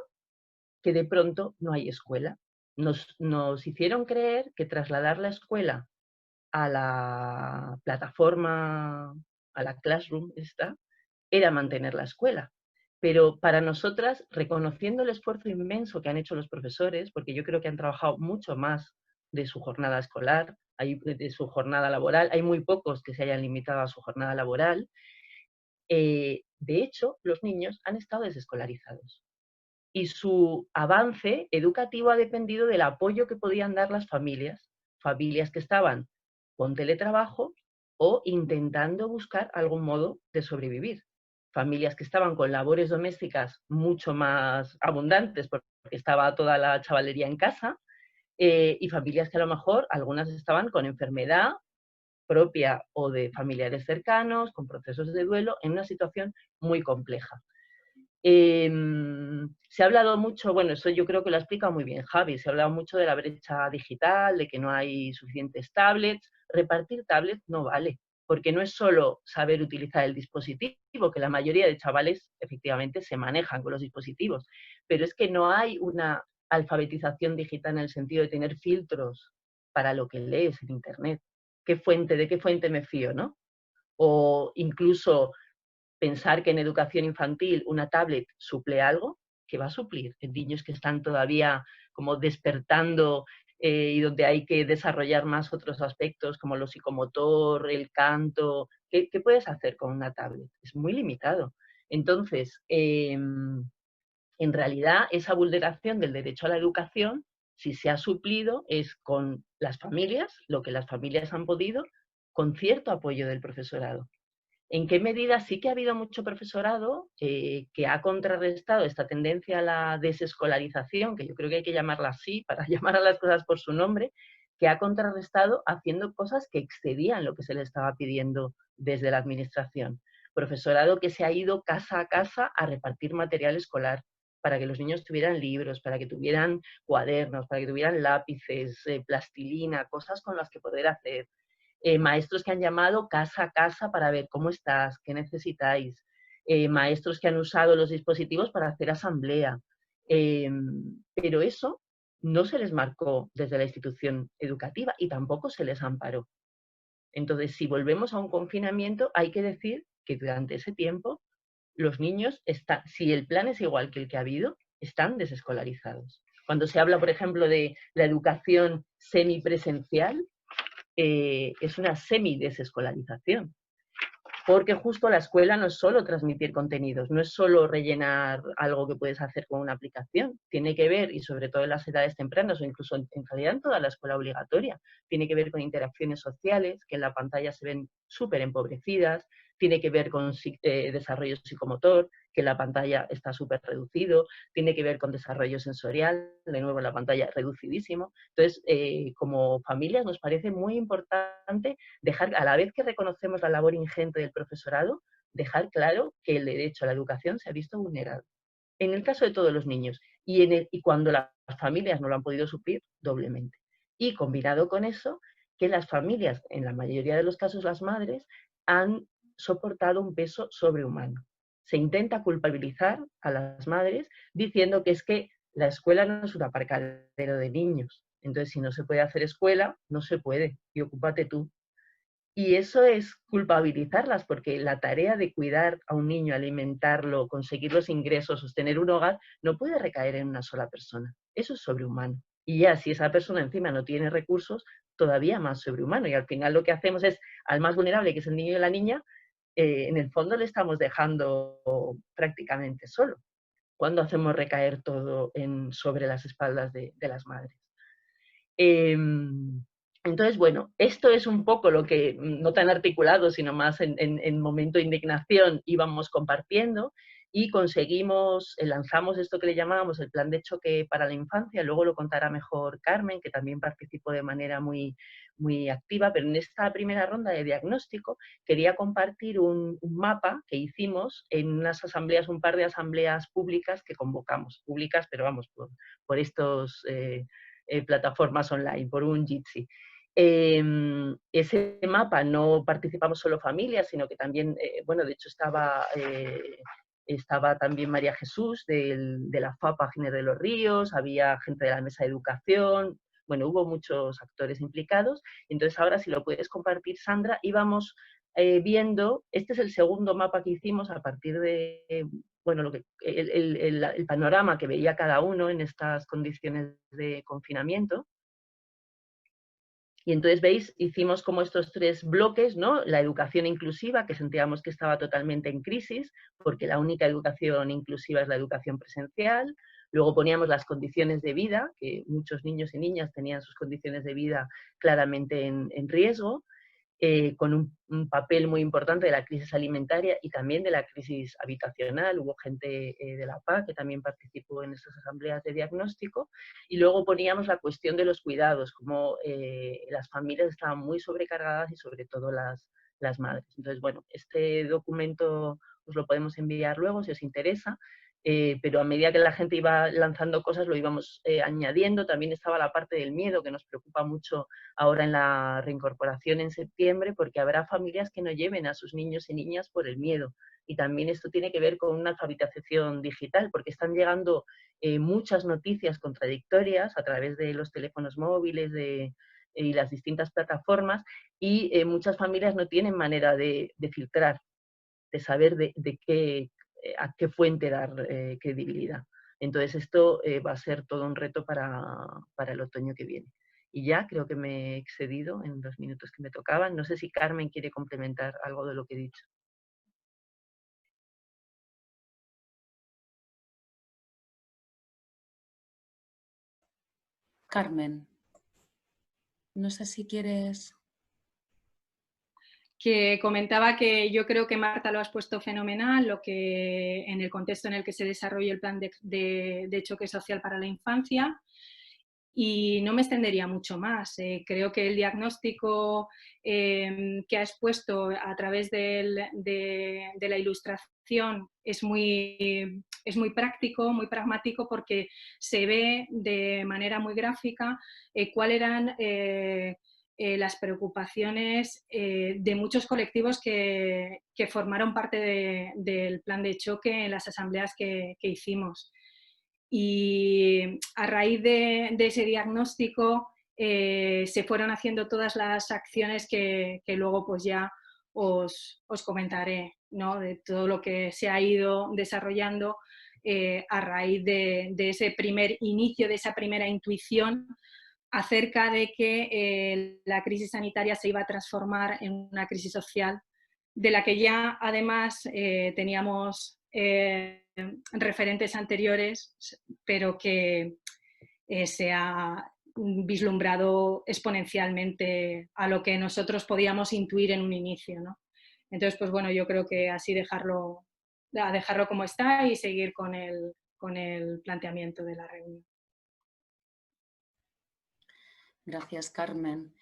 Speaker 4: que de pronto no hay escuela. Nos hicieron creer que trasladar la escuela a la plataforma, a la Classroom era mantener la escuela. Pero para nosotras, reconociendo el esfuerzo inmenso que han hecho los profesores, porque yo creo que han trabajado mucho más de su jornada escolar, de su jornada laboral, hay muy pocos que se hayan limitado a su jornada laboral. De hecho, los niños han estado desescolarizados y su avance educativo ha dependido del apoyo que podían dar las familias que estaban con teletrabajo o intentando buscar algún modo de sobrevivir. Familias que estaban con labores domésticas mucho más abundantes porque estaba toda la chavalería en casa, y familias que a lo mejor algunas estaban con enfermedad propia o de familiares cercanos, con procesos de duelo, en una situación muy compleja. Se ha hablado mucho, bueno, eso yo creo que lo ha explicado muy bien Javi, se ha hablado mucho de la brecha digital, de que no hay suficientes tablets. Repartir tablets no vale, porque no es solo saber utilizar el dispositivo, que la mayoría de chavales efectivamente se manejan con los dispositivos, pero es que no hay una alfabetización digital en el sentido de tener filtros para lo que lees en Internet. ¿De qué fuente me fío, no? O incluso pensar que en educación infantil una tablet suple algo, que va a suplir en niños que están todavía como despertando, y donde hay que desarrollar más otros aspectos como lo psicomotor, el canto. ¿Qué puedes hacer con una tablet? Es muy limitado. Entonces, en realidad, esa vulneración del derecho a la educación, si se ha suplido, es con las familias, lo que las familias han podido, con cierto apoyo del profesorado. ¿En qué medida sí que ha habido mucho profesorado que ha contrarrestado esta tendencia a la desescolarización, que yo creo que hay que llamarla así para llamar a las cosas por su nombre, que ha contrarrestado haciendo cosas que excedían lo que se le estaba pidiendo desde la administración? Profesorado que se ha ido casa a casa a repartir material escolar para que los niños tuvieran libros, para que tuvieran cuadernos, para que tuvieran lápices, plastilina, cosas con las que poder hacer. Maestros que han llamado casa a casa para ver cómo estás, qué necesitáis. Maestros que han usado los dispositivos para hacer asamblea. Pero eso no se les marcó desde la institución educativa y tampoco se les amparó. Entonces, si volvemos a un confinamiento, hay que decir que durante ese tiempo los niños están, si el plan es igual que el que ha habido, están desescolarizados. Cuando se habla, por ejemplo, de la educación semipresencial, es una semidesescolarización. Porque justo la escuela no es solo transmitir contenidos, no es solo rellenar algo que puedes hacer con una aplicación. Tiene que ver, y sobre todo en las edades tempranas, o incluso en realidad en toda la escuela obligatoria, tiene que ver con interacciones sociales, que en la pantalla se ven súper empobrecidas, tiene que ver con desarrollo psicomotor, que en la pantalla está súper reducido, tiene que ver con desarrollo sensorial, de nuevo en la pantalla reducidísimo. Entonces, como familias nos parece muy importante dejar, a la vez que reconocemos la labor ingente del profesorado, dejar claro que el derecho a la educación se ha visto vulnerado. En el caso de todos los niños y cuando las familias no lo han podido suplir, doblemente. Y combinado con eso, que las familias, en la mayoría de los casos las madres, han soportado un peso sobrehumano. Se intenta culpabilizar a las madres diciendo que es que la escuela no es un aparcadero de niños. Entonces, si no se puede hacer escuela, no se puede, y ocúpate tú. Y eso es culpabilizarlas, porque la tarea de cuidar a un niño, alimentarlo, conseguir los ingresos, sostener un hogar, no puede recaer en una sola persona. Eso es sobrehumano. Y ya si esa persona encima no tiene recursos, todavía más sobrehumano. Y al final lo que hacemos es, al más vulnerable, que es el niño y la niña, en el fondo le estamos dejando prácticamente solo, cuando hacemos recaer todo sobre las espaldas de las madres. Entonces, bueno, esto es un poco lo que, no tan articulado, sino más en momento de indignación, íbamos compartiendo y conseguimos, lanzamos esto que le llamábamos el plan de choque para la infancia. Luego lo contará mejor Carmen, que también participó de manera muy, muy activa, pero en esta primera ronda de diagnóstico quería compartir un mapa que hicimos en unas asambleas, un par de asambleas públicas que convocamos, públicas, pero vamos, por estos plataformas online, por un Jitsi. Ese mapa no participamos solo familias, sino que también, bueno, de hecho estaba también María Jesús de la FAPA Giner de los Ríos, había gente de la Mesa de Educación, bueno, hubo muchos actores implicados. Entonces ahora, si lo puedes compartir, Sandra, íbamos viendo, este es el segundo mapa que hicimos a partir de, bueno, el panorama que veía cada uno en estas condiciones de confinamiento. Y entonces, veis, hicimos como estos tres bloques, ¿no? La educación inclusiva, que sentíamos que estaba totalmente en crisis, porque la única educación inclusiva es la educación presencial. Luego poníamos las condiciones de vida, que muchos niños y niñas tenían sus condiciones de vida claramente en riesgo. Con un papel muy importante de la crisis alimentaria y también de la crisis habitacional. Hubo gente de la PA que también participó en estas asambleas de diagnóstico. Y luego poníamos la cuestión de los cuidados, como las familias estaban muy sobrecargadas y sobre todo las madres. Entonces, bueno, este documento os lo podemos enviar luego si os interesa. Pero a medida que la gente iba lanzando cosas lo íbamos añadiendo. También estaba la parte del miedo, que nos preocupa mucho ahora en la reincorporación en septiembre, porque habrá familias que no lleven a sus niños y niñas por el miedo. Y también esto tiene que ver con una alfabetización digital, porque están llegando muchas noticias contradictorias a través de los teléfonos móviles y las distintas plataformas, y muchas familias no tienen manera de filtrar, de saber a qué fuente dar credibilidad. Entonces esto va a ser todo un reto para el otoño que viene. Y ya creo que me he excedido en los minutos que me tocaban. No sé si Carmen quiere complementar algo de lo que he dicho.
Speaker 2: Carmen, no sé si quieres...
Speaker 5: Que comentaba que yo creo que Marta lo has puesto fenomenal, lo que en el contexto en el que se desarrolla el plan de choque social para la infancia. Y no me extendería mucho más. Creo que el diagnóstico que ha expuesto a través de la ilustración es muy práctico, muy pragmático, porque se ve de manera muy gráfica cuáles eran las preocupaciones de muchos colectivos que formaron parte del plan de choque en las asambleas que hicimos. Y a raíz de ese diagnóstico se fueron haciendo todas las acciones que luego pues ya os comentaré, ¿no? De todo lo que se ha ido desarrollando a raíz de ese primer inicio, de esa primera intuición acerca de que la crisis sanitaria se iba a transformar en una crisis social, de la que ya además teníamos referentes anteriores, pero que se ha vislumbrado exponencialmente a lo que nosotros podíamos intuir en un inicio, ¿no? Entonces, pues bueno, yo creo que así dejarlo como está y seguir con el planteamiento de la reunión.
Speaker 2: Gracias, Carmen.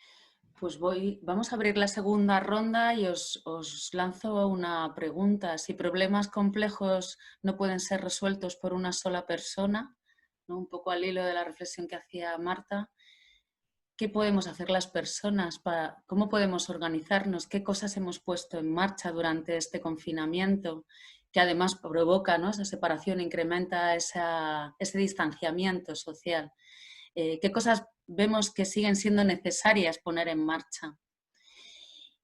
Speaker 2: Pues vamos a abrir la segunda ronda y os lanzo una pregunta. Si problemas complejos no pueden ser resueltos por una sola persona, ¿no? Un poco al hilo de la reflexión que hacía Marta, ¿qué podemos hacer las personas? ¿Cómo podemos organizarnos? ¿Qué cosas hemos puesto en marcha durante este confinamiento? Que además provoca, ¿no?, esa separación, incrementa ese distanciamiento social. ¿Qué cosas vemos que siguen siendo necesarias poner en marcha?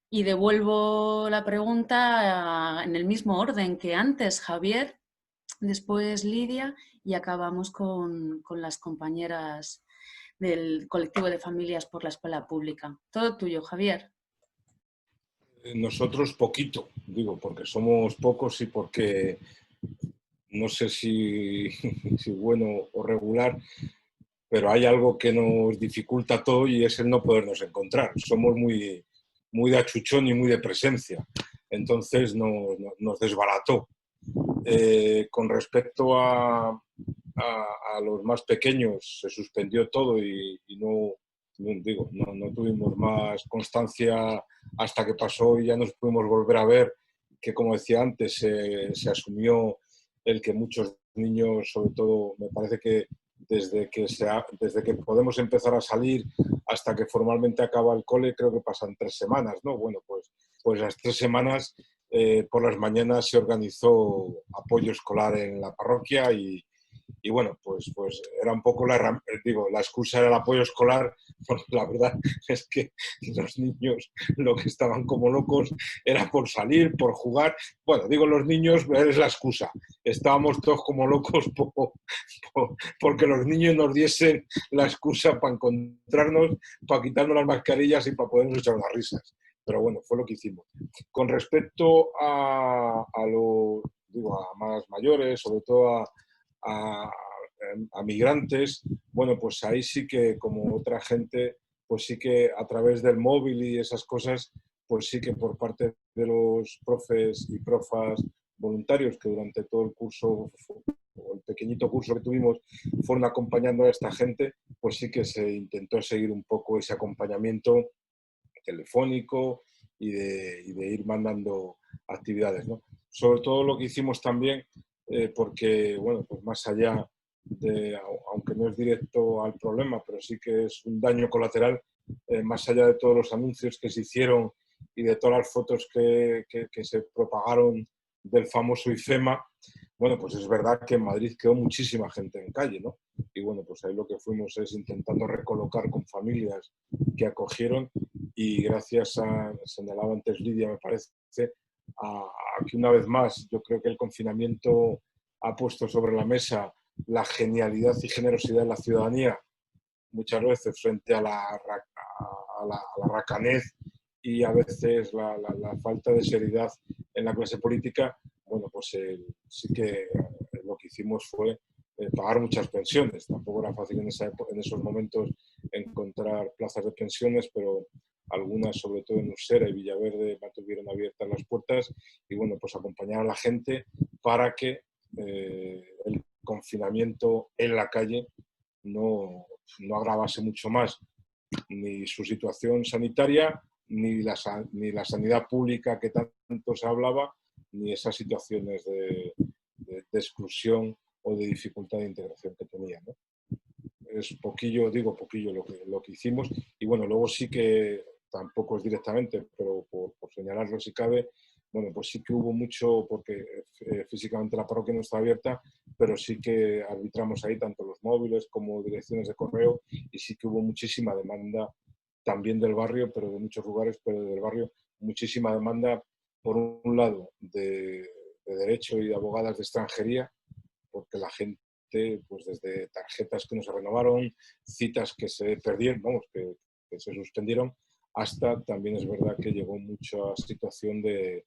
Speaker 2: Y devuelvo la pregunta en el mismo orden que antes, Javier, después Lidia, y acabamos con las compañeras del colectivo de familias por la escuela pública. Todo tuyo, Javier.
Speaker 1: Nosotros poquito, digo, porque somos pocos y porque no sé si bueno o regular, pero hay algo que nos dificulta todo y es el no podernos encontrar. Somos muy de achuchón y muy de presencia, entonces nos desbarató. Con respecto a los más pequeños, se suspendió todo y no tuvimos más constancia hasta que pasó y ya nos pudimos volver a ver, que como decía antes, se asumió el que muchos niños, sobre todo, me parece que desde que podemos empezar a salir hasta que formalmente acaba el cole, creo que pasan 3 semanas, ¿no? Bueno, pues las 3 semanas por las mañanas se organizó apoyo escolar en la parroquia y bueno, pues era un poco la excusa era el apoyo escolar, porque la verdad es que los niños lo que estaban como locos era por salir, por jugar. Bueno, digo los niños, es la excusa. Estábamos todos como locos porque los niños nos diesen la excusa para encontrarnos, para quitarnos las mascarillas y para podernos echar unas risas. Pero bueno, fue lo que hicimos. Con respecto a más mayores, sobre todo a migrantes, bueno, pues ahí sí que, como otra gente, pues sí que a través del móvil y esas cosas, pues sí que por parte de los profes y profas voluntarios que durante todo el curso, o el pequeñito curso que tuvimos, fueron acompañando a esta gente, pues sí que se intentó seguir un poco ese acompañamiento telefónico y de ir mandando actividades, ¿no? Sobre todo lo que hicimos también, porque, bueno, pues más allá de, aunque no es directo al problema, pero sí que es un daño colateral, más allá de todos los anuncios que se hicieron y de todas las fotos que se propagaron del famoso IFEMA, bueno, pues es verdad que en Madrid quedó muchísima gente en calle, ¿no? Y bueno, pues ahí lo que fuimos es intentando recolocar con familias que acogieron y gracias a, señalaba antes Lidia, me parece, a que una vez más yo creo que el confinamiento ha puesto sobre la mesa la genialidad y generosidad de la ciudadanía, muchas veces frente a la racanez y a veces la falta de seriedad en la clase política. Bueno, pues sí que lo que hicimos fue pagar muchas pensiones. Tampoco era fácil en esos momentos encontrar plazas de pensiones, pero algunas, sobre todo en Usera y Villaverde, mantuvieron abiertas las puertas y bueno, pues acompañar a la gente para que el confinamiento en la calle no no agravase mucho más ni su situación sanitaria, ni la sanidad pública que tanto se hablaba, ni esas situaciones de exclusión o de dificultad de integración que tenía, ¿no? Es poquillo, digo poquillo lo que hicimos, y bueno, luego sí que, tampoco es directamente, pero por señalarlo si cabe, bueno, pues sí que hubo mucho, porque físicamente la parroquia no está abierta, pero sí que arbitramos ahí tanto los móviles como direcciones de correo, y sí que hubo muchísima demanda también del barrio, pero de muchos lugares, pero del barrio, muchísima demanda, por un lado, de derecho y de abogadas de extranjería, porque la gente, pues desde tarjetas que no se renovaron, citas que se perdieron, vamos, que se suspendieron, hasta también es verdad que llegó mucha situación de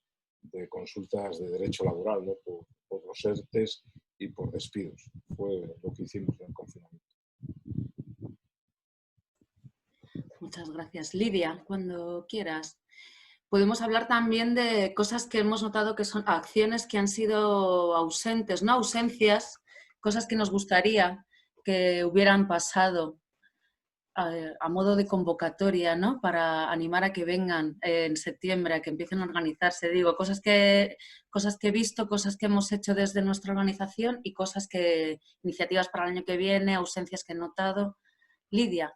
Speaker 1: consultas de derecho laboral, ¿no? por los ERTEs y por despidos. Fue lo que hicimos en el confinamiento.
Speaker 2: Muchas gracias. Lidia, cuando quieras. Podemos hablar también de cosas que hemos notado que son acciones que han sido ausentes, no ausencias, cosas que nos gustaría que hubieran pasado a modo de convocatoria, ¿no? Para animar a que vengan en septiembre, a que empiecen a organizarse. Digo, cosas que he visto, cosas que hemos hecho desde nuestra organización y iniciativas para el año que viene, ausencias que he notado. Lidia.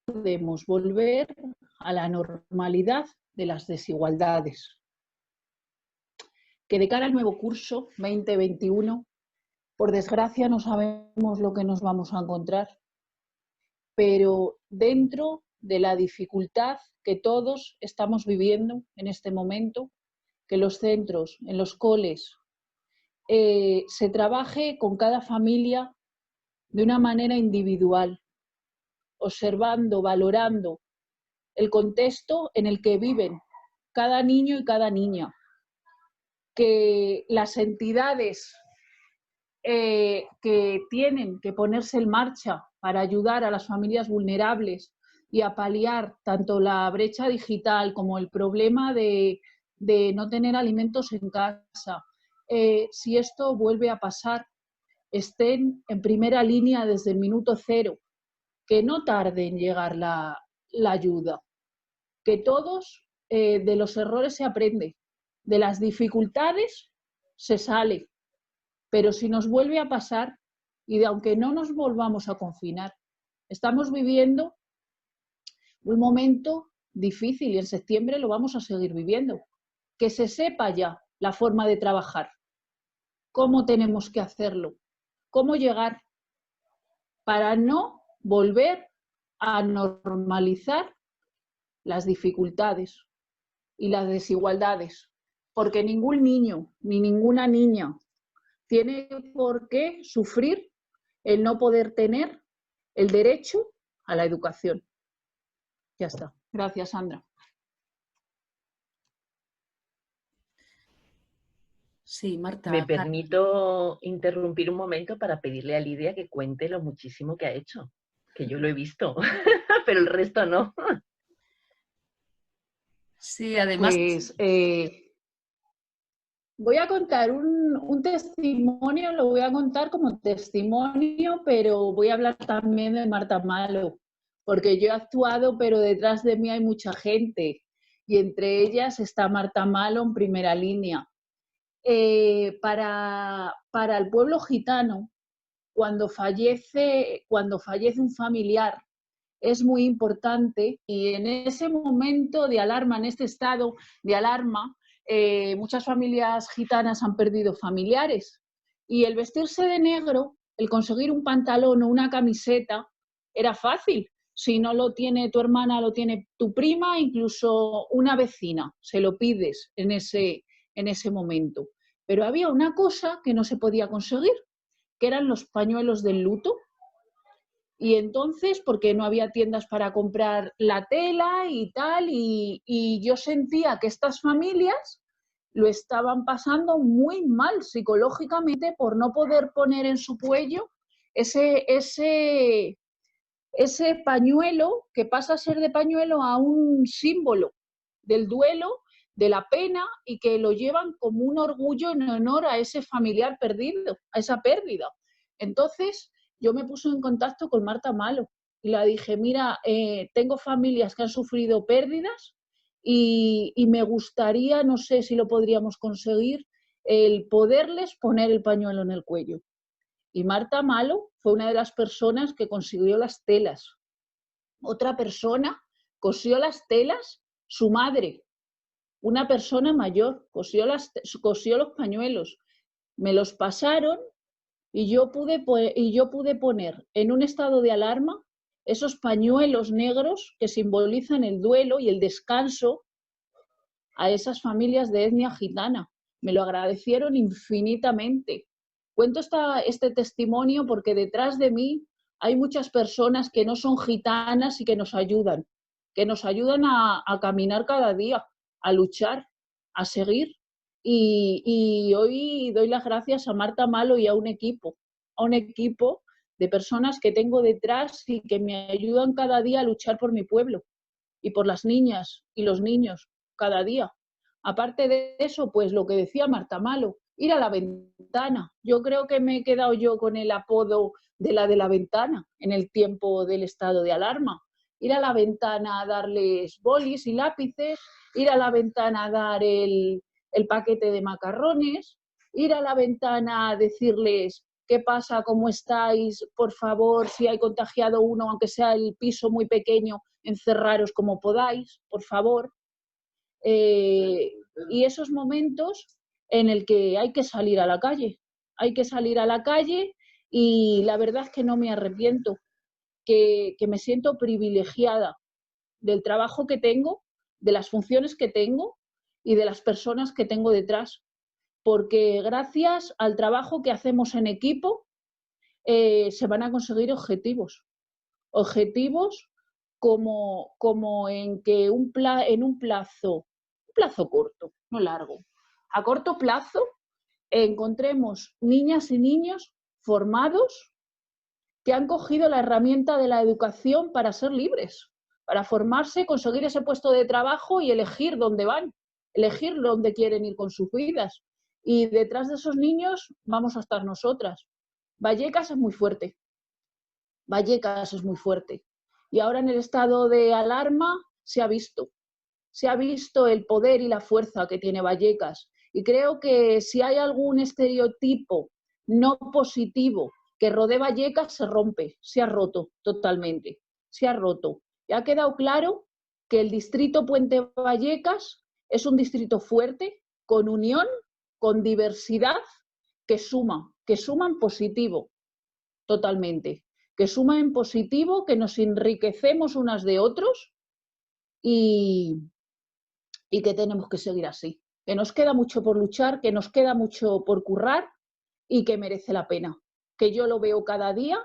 Speaker 3: Podemos volver a la normalidad de las desigualdades. Que de cara al nuevo curso 2021, por desgracia no sabemos lo que nos vamos a encontrar, pero dentro de la dificultad que todos estamos viviendo en este momento, que los centros, en los coles, se trabaje con cada familia de una manera individual, observando, valorando el contexto en el que viven cada niño y cada niña, que las entidades que tienen que ponerse en marcha para ayudar a las familias vulnerables y a paliar tanto la brecha digital como el problema de no tener alimentos en casa, si esto vuelve a pasar, estén en primera línea desde el minuto cero, que no tarde en llegar la ayuda, que todos de los errores se aprende, de las dificultades se sale, pero si nos vuelve a pasar, y aunque no nos volvamos a confinar, estamos viviendo un momento difícil y en septiembre lo vamos a seguir viviendo. Que se sepa ya la forma de trabajar, cómo tenemos que hacerlo, cómo llegar para no volver a normalizar las dificultades y las desigualdades, porque ningún niño ni ninguna niña tiene por qué sufrir el no poder tener el derecho a la educación. Ya está. Gracias, Sandra.
Speaker 2: Sí, Marta.
Speaker 4: Me permito interrumpir un momento para pedirle a Lidia que cuente lo muchísimo que ha hecho, que yo lo he visto, pero el resto no.
Speaker 2: Sí, además...
Speaker 3: Pues voy a contar un testimonio, lo voy a contar como testimonio, pero voy a hablar también de Marta Malo, porque yo he actuado, pero detrás de mí hay mucha gente, y entre ellas está Marta Malo en primera línea. Para el pueblo gitano, cuando fallece un familiar, es muy importante, y en ese momento de alarma, en este estado de alarma, muchas familias gitanas han perdido familiares, y el vestirse de negro, el conseguir un pantalón o una camiseta, era fácil. Si no lo tiene tu hermana, lo tiene tu prima, incluso una vecina, se lo pides en ese momento. Pero había una cosa que no se podía conseguir, que eran los pañuelos del luto. Y entonces, porque no había tiendas para comprar la tela y tal, y yo sentía que estas familias lo estaban pasando muy mal psicológicamente por no poder poner en su cuello ese pañuelo que pasa a ser de pañuelo a un símbolo del duelo, de la pena y que lo llevan como un orgullo en honor a ese familiar perdido, a esa pérdida. Entonces yo me puse en contacto con Marta Malo y le dije, mira, tengo familias que han sufrido pérdidas y me gustaría, no sé si lo podríamos conseguir, el poderles poner el pañuelo en el cuello. Y Marta Malo fue una de las personas que consiguió las telas. Otra persona cosió las telas, su madre, una persona mayor, cosió los pañuelos, me los pasaron y yo pude poner en un estado de alarma esos pañuelos negros que simbolizan el duelo y el descanso a esas familias de etnia gitana. Me lo agradecieron infinitamente. Cuento este testimonio porque detrás de mí hay muchas personas que no son gitanas y que nos ayudan a caminar cada día, a luchar, a seguir. Y hoy doy las gracias a Marta Malo y a un equipo de personas que tengo detrás y que me ayudan cada día a luchar por mi pueblo y por las niñas y los niños cada día. Aparte de eso, pues lo que decía Marta Malo, ir a la ventana. Yo creo que me he quedado yo con el apodo de la ventana en el tiempo del estado de alarma. Ir a la ventana a darles bolis y lápices, ir a la ventana a dar el paquete de macarrones, ir a la ventana a decirles qué pasa, cómo estáis, por favor, si hay contagiado uno, aunque sea el piso muy pequeño, encerraros como podáis, por favor. Y esos momentos en el que hay que salir a la calle. Hay que salir a la calle y la verdad es que no me arrepiento, que me siento privilegiada del trabajo que tengo, de las funciones que tengo y de las personas que tengo detrás. Porque gracias al trabajo que hacemos en equipo se van a conseguir objetivos. Objetivos como en que en un plazo corto, no largo, a corto plazo encontremos niñas y niños formados que han cogido la herramienta de la educación para ser libres, para formarse, conseguir ese puesto de trabajo y elegir dónde van, elegir dónde quieren ir con sus vidas. Y detrás de esos niños vamos a estar nosotras. Vallecas es muy fuerte. Vallecas es muy fuerte. Y ahora en el estado de alarma se ha visto el poder y la fuerza que tiene Vallecas. Y creo que si hay algún estereotipo no positivo que rodee Vallecas, se rompe, se ha roto totalmente, se ha roto. Y ha quedado claro que el distrito Puente Vallecas es un distrito fuerte, con unión, con diversidad, que suma en positivo, totalmente. Que suma en positivo, que nos enriquecemos unas de otros y que tenemos que seguir así. Que nos queda mucho por luchar, que nos queda mucho por currar y que merece la pena. Que yo lo veo cada día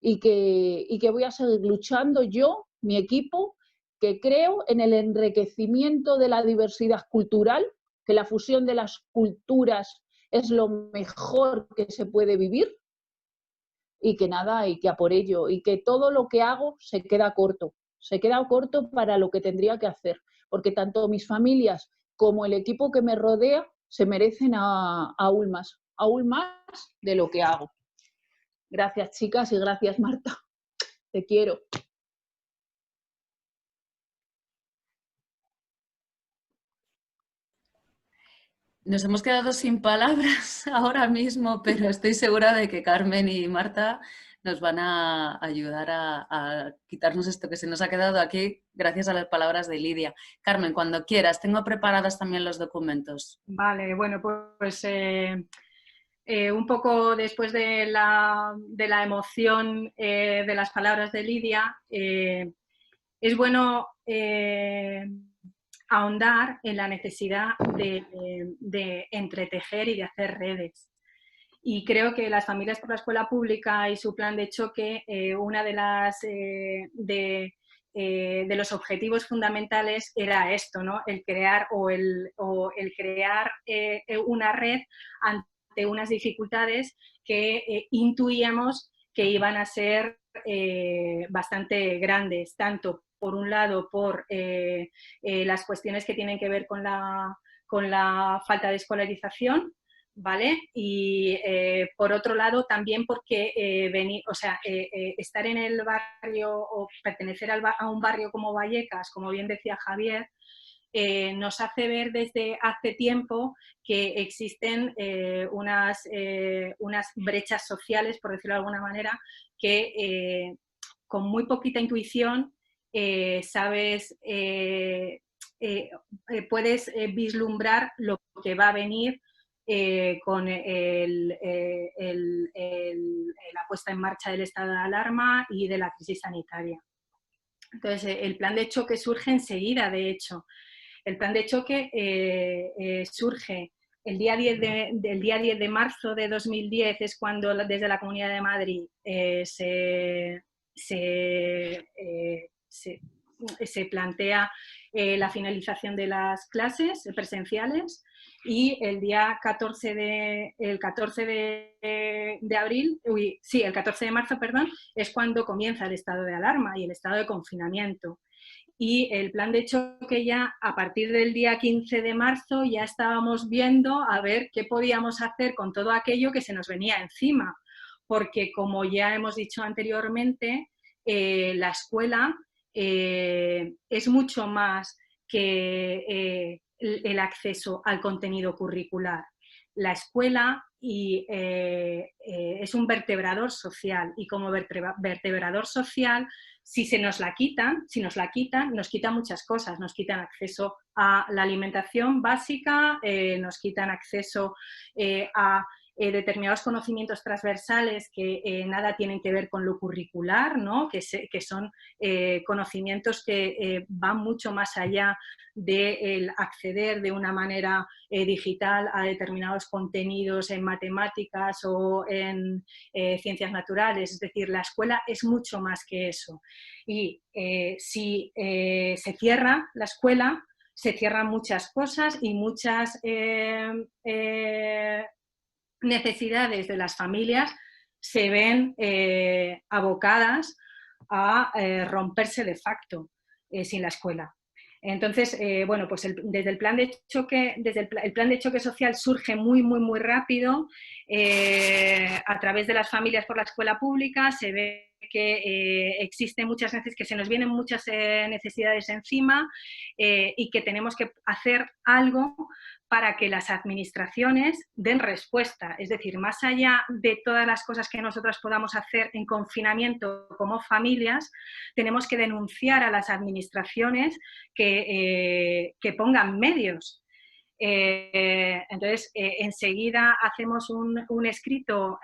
Speaker 3: y que voy a seguir luchando yo, mi equipo, que creo en el enriquecimiento de la diversidad cultural, que la fusión de las culturas es lo mejor que se puede vivir y que nada, y que a por ello, y que todo lo que hago se queda corto para lo que tendría que hacer, porque tanto mis familias como el equipo que me rodea se merecen aún más de lo que hago. Gracias, chicas, y gracias, Marta. Te quiero.
Speaker 2: Nos hemos quedado sin palabras ahora mismo, pero estoy segura de que Carmen y Marta nos van a ayudar a quitarnos esto que se nos ha quedado aquí gracias a las palabras de Lidia. Carmen, cuando quieras, tengo preparadas también los documentos.
Speaker 5: Vale, bueno, pues un poco después de la emoción de las palabras de Lidia, es bueno ahondar en la necesidad de entretejer y de hacer redes. Y creo que las familias por la escuela pública y su plan de choque, una de los objetivos fundamentales era esto, ¿no? El crear crear una red ante unas dificultades que intuíamos que iban a ser bastante grandes, tanto por un lado, por las cuestiones que tienen que ver con la falta de escolarización, ¿vale? Y por otro lado también porque estar en el barrio o pertenecer a un barrio como Vallecas, como bien decía Javier, nos hace ver desde hace tiempo que existen unas brechas sociales, por decirlo de alguna manera, que con muy poquita intuición puedes vislumbrar lo que va a venir con la puesta en marcha del estado de alarma y de la crisis sanitaria. Entonces, el plan de choque surge enseguida, de hecho. El plan de choque surge el día 10 de marzo de 2010, es cuando desde la Comunidad de Madrid se plantea la finalización de las clases presenciales, y el día 14 de marzo, perdón, es cuando comienza el estado de alarma y el estado de confinamiento. Y el plan de choque ya a partir del día 15 de marzo ya estábamos viendo a ver qué podíamos hacer con todo aquello que se nos venía encima, porque como ya hemos dicho anteriormente, la escuela es mucho más que el acceso al contenido curricular. La escuela es un vertebrador social, y como vertebrador social, si nos la quitan, nos quitan muchas cosas. Nos quitan acceso a la alimentación básica, nos quitan acceso a determinados conocimientos transversales que nada tienen que ver con lo curricular, ¿no? que son conocimientos que van mucho más allá del acceder de una manera digital a determinados contenidos en matemáticas o en ciencias naturales. Es decir, la escuela es mucho más que eso. Y si se cierra la escuela, se cierran muchas cosas y muchas necesidades de las familias se ven abocadas a romperse de facto sin la escuela. Entonces, bueno, pues desde el plan de choque, el plan de choque social surge muy, muy, muy rápido a través de las familias por la escuela pública. Se ve que existen muchas veces que se nos vienen muchas necesidades encima y que tenemos que hacer algo para que las administraciones den respuesta. Es decir, más allá de todas las cosas que nosotras podamos hacer en confinamiento como familias, tenemos que denunciar a las administraciones que pongan medios. Entonces, enseguida hacemos un escrito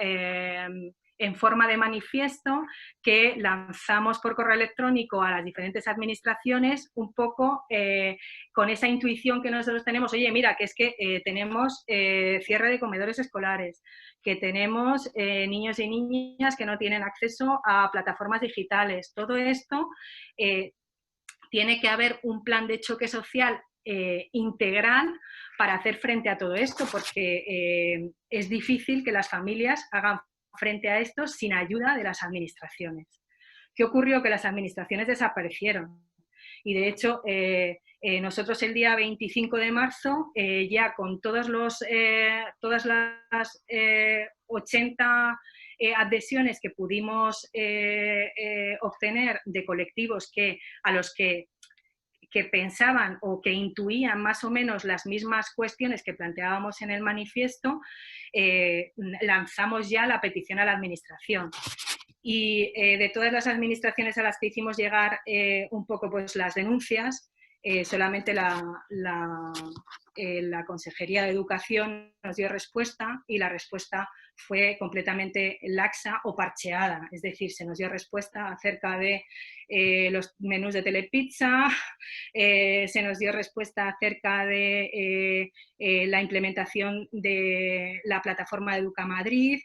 Speaker 5: en forma de manifiesto que lanzamos por correo electrónico a las diferentes administraciones, un poco con esa intuición que nosotros tenemos. Oye, mira, que es que tenemos cierre de comedores escolares, que tenemos niños y niñas que no tienen acceso a plataformas digitales. Todo esto tiene que haber un plan de choque social integral para hacer frente a todo esto, porque es difícil que las familias hagan frente a esto sin ayuda de las administraciones. ¿Qué ocurrió? Que las administraciones desaparecieron. Y de hecho, nosotros el día 25 de marzo, ya con todas las 80 adhesiones que pudimos obtener de colectivos a los que pensaban o que intuían más o menos las mismas cuestiones que planteábamos en el manifiesto, lanzamos ya la petición a la administración. Y de todas las administraciones a las que hicimos llegar un poco pues las denuncias, solamente la Consejería de Educación nos dio respuesta, y la respuesta fue completamente laxa o parcheada. Es decir, se nos dio respuesta acerca de los menús de Telepizza, se nos dio respuesta acerca de la implementación de la plataforma de Educamadrid.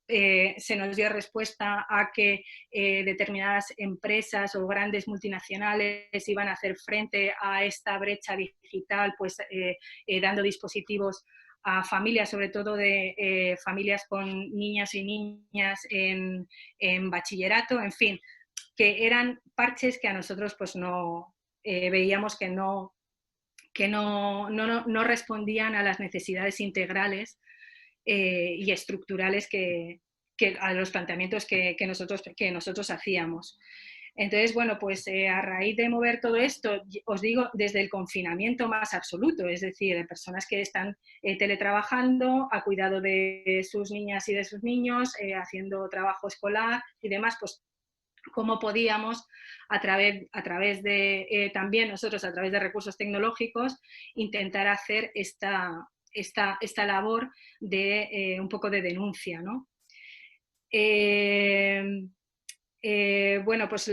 Speaker 5: Se nos dio respuesta a que determinadas empresas o grandes multinacionales iban a hacer frente a esta brecha digital, pues dando dispositivos a familias, sobre todo de familias con niñas y niñas en bachillerato. En fin, que eran parches que a nosotros pues no veíamos que no respondían a las necesidades integrales y estructurales que a los planteamientos que nosotros hacíamos. Entonces, bueno, pues a raíz de mover todo esto, os digo, desde el confinamiento más absoluto, es decir, de personas que están teletrabajando, a cuidado de sus niñas y de sus niños, haciendo trabajo escolar y demás, pues cómo podíamos, a través de, también nosotros, a través de recursos tecnológicos, intentar hacer esta labor de un poco de denuncia, ¿no? Bueno, pues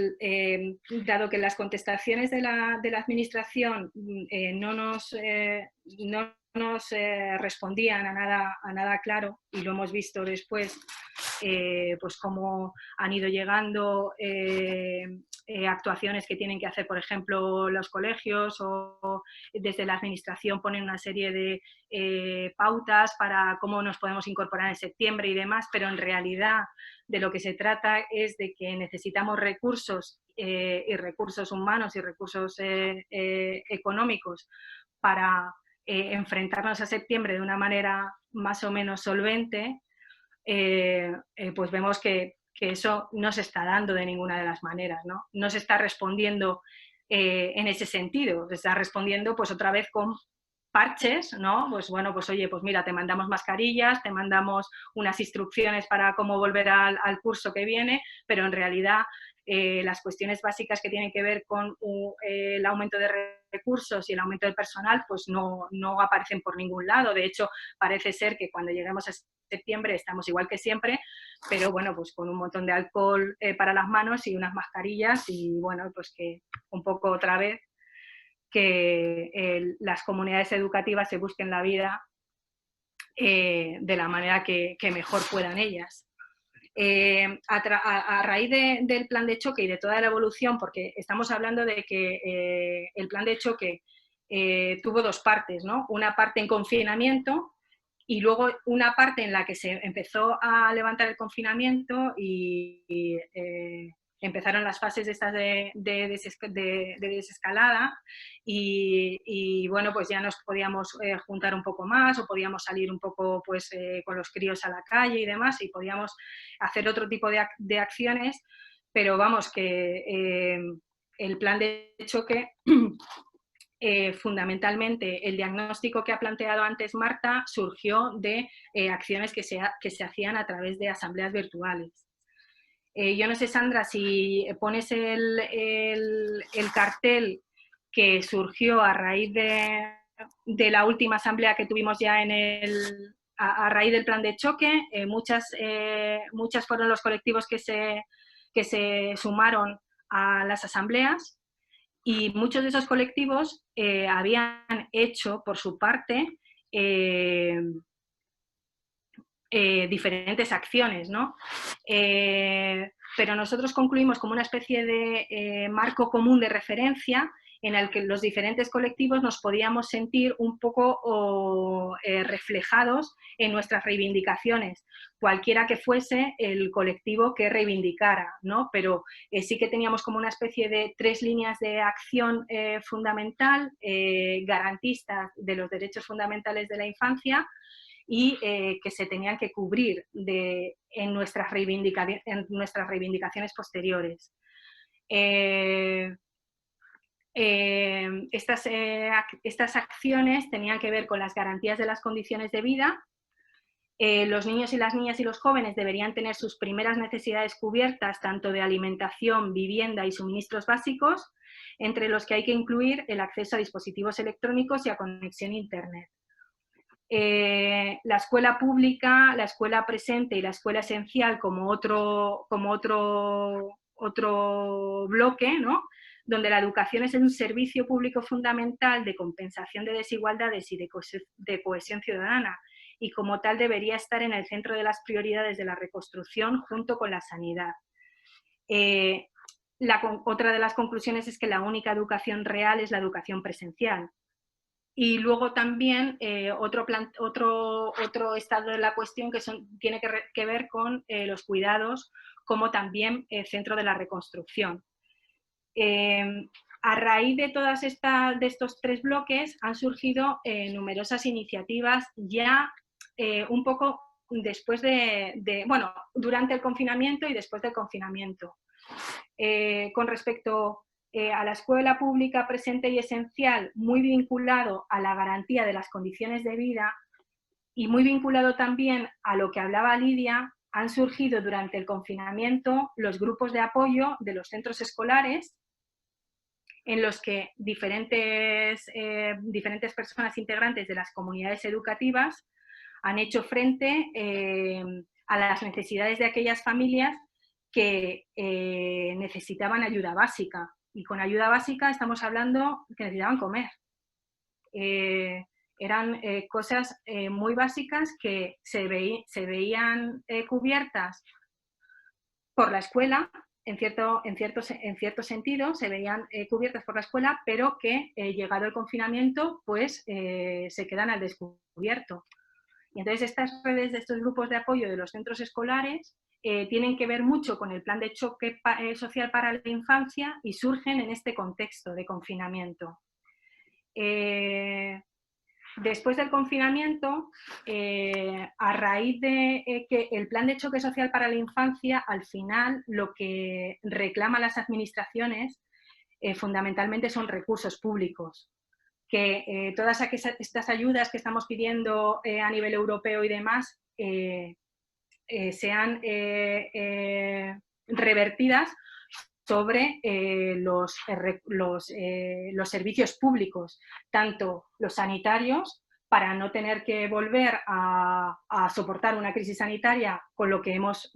Speaker 5: dado que las contestaciones de la administración no nos respondían a nada claro, y lo hemos visto después, pues cómo han ido llegando actuaciones que tienen que hacer, por ejemplo, los colegios, o desde la administración ponen una serie de pautas para cómo nos podemos incorporar en septiembre y demás, pero en realidad de lo que se trata es de que necesitamos recursos y recursos humanos y recursos económicos para enfrentarnos a septiembre de una manera más o menos solvente. Pues vemos que eso no se está dando de ninguna de las maneras, ¿no? No se está respondiendo en ese sentido, se está respondiendo pues otra vez con parches, ¿no? Pues bueno, pues oye, pues mira, te mandamos mascarillas, te mandamos unas instrucciones para cómo volver al curso que viene, pero en realidad las cuestiones básicas que tienen que ver con el aumento de recursos y el aumento del personal, pues no aparecen por ningún lado. De hecho, parece ser que cuando lleguemos a septiembre estamos igual que siempre, pero bueno, pues con un montón de alcohol para las manos y unas mascarillas, y bueno, pues que un poco otra vez que las comunidades educativas se busquen la vida de la manera que mejor puedan ellas. A raíz del plan de choque y de toda la evolución, porque estamos hablando de que el plan de choque tuvo dos partes, ¿no? Una parte en confinamiento y luego una parte en la que se empezó a levantar el confinamiento y empezaron las fases estas de desescalada y bueno, pues ya nos podíamos juntar un poco más o podíamos salir un poco pues con los críos a la calle y demás, y podíamos hacer otro tipo de acciones, pero vamos, que el plan de choque fundamentalmente el diagnóstico que ha planteado antes Marta surgió de acciones que se hacían a través de asambleas virtuales. Yo no sé, Sandra, si pones el cartel que surgió a raíz de la última asamblea que tuvimos ya a raíz del plan de choque. Muchas fueron los colectivos que se sumaron a las asambleas, y muchos de esos colectivos habían hecho por su parte diferentes acciones, ¿no? Pero nosotros concluimos como una especie de marco común de referencia en el que los diferentes colectivos nos podíamos sentir un poco reflejados en nuestras reivindicaciones, cualquiera que fuese el colectivo que reivindicara, ¿no? Pero sí que teníamos como una especie de 3 líneas de acción fundamental, garantistas de los derechos fundamentales de la infancia, y que se tenían que cubrir en nuestras reivindicaciones posteriores. Estas acciones tenían que ver con las garantías de las condiciones de vida. Los niños y las niñas y los jóvenes deberían tener sus primeras necesidades cubiertas, tanto de alimentación, vivienda y suministros básicos, entre los que hay que incluir el acceso a dispositivos electrónicos y a conexión a Internet. La escuela pública, la escuela presente y la escuela esencial como otro bloque, ¿no? Donde la educación es un servicio público fundamental de compensación de desigualdades y de cohesión ciudadana, y como tal debería estar en el centro de las prioridades de la reconstrucción junto con la sanidad. Otra de las conclusiones es que la única educación real es la educación presencial. Y luego también otro estado de la cuestión que tiene que ver con los cuidados como también centro de la reconstrucción. A raíz de de estos 3 bloques han surgido numerosas iniciativas ya un poco después bueno, durante el confinamiento y después del confinamiento. Con respecto a la escuela pública presente y esencial, muy vinculado a la garantía de las condiciones de vida y muy vinculado también a lo que hablaba Lidia, han surgido durante el confinamiento los grupos de apoyo de los centros escolares, en los que diferentes personas integrantes de las comunidades educativas han hecho frente a las necesidades de aquellas familias que necesitaban ayuda básica. Y con ayuda básica estamos hablando que necesitaban comer. Eran cosas muy básicas que se veían cubiertas por la escuela, en cierto sentido, se veían cubiertas por la escuela, pero que llegado el confinamiento, pues se quedan al descubierto. Y entonces estas redes de estos grupos de apoyo de los centros escolares tienen que ver mucho con el plan de choque social para la infancia y surgen en este contexto de confinamiento. Después del confinamiento, a raíz de que el plan de choque social para la infancia, al final lo que reclaman las administraciones fundamentalmente son recursos públicos. Que todas estas ayudas que estamos pidiendo a nivel europeo y demás sean revertidas sobre los servicios públicos, tanto los sanitarios, para no tener que volver a soportar una crisis sanitaria con lo que hemos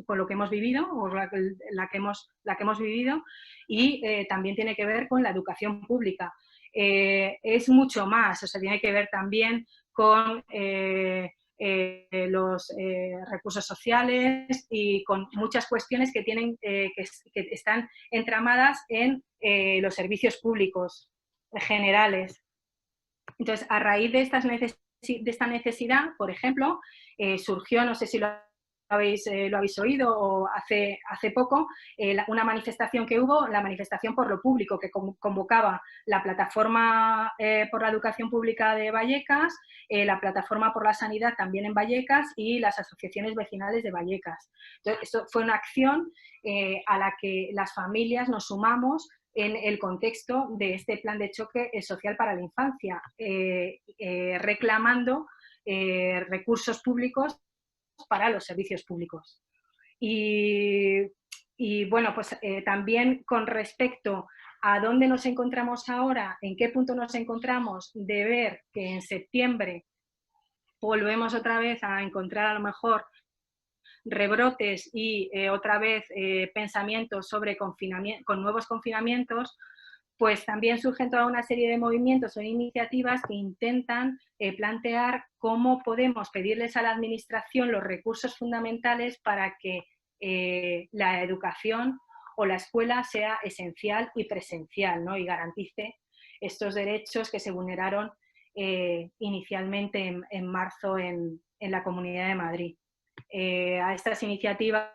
Speaker 5: vivido, o la que hemos vivido, y también tiene que ver con la educación pública. Es mucho más, o sea, tiene que ver también con los recursos sociales y con muchas cuestiones que están entramadas en los servicios públicos generales. Entonces, a raíz de esta necesidad, por ejemplo, surgió, no sé si lo habéis oído, o hace poco, una manifestación que hubo, la manifestación por lo público, que convocaba la Plataforma por la Educación Pública de Vallecas, la Plataforma por la Sanidad también en Vallecas y las asociaciones vecinales de Vallecas. Entonces, esto fue una acción a la que las familias nos sumamos en el contexto de este plan de choque social para la infancia, reclamando recursos públicos para los servicios públicos. Y bueno, pues también con respecto a dónde nos encontramos ahora, en qué punto nos encontramos, de ver que en septiembre volvemos otra vez a encontrar a lo mejor rebrotes y otra vez pensamientos sobre con nuevos confinamientos, pues también surgen toda una serie de movimientos o iniciativas que intentan plantear cómo podemos pedirles a la administración los recursos fundamentales para que la educación o la escuela sea esencial y presencial, ¿no? Y garantice estos derechos que se vulneraron inicialmente en marzo en la Comunidad de Madrid. A estas iniciativas,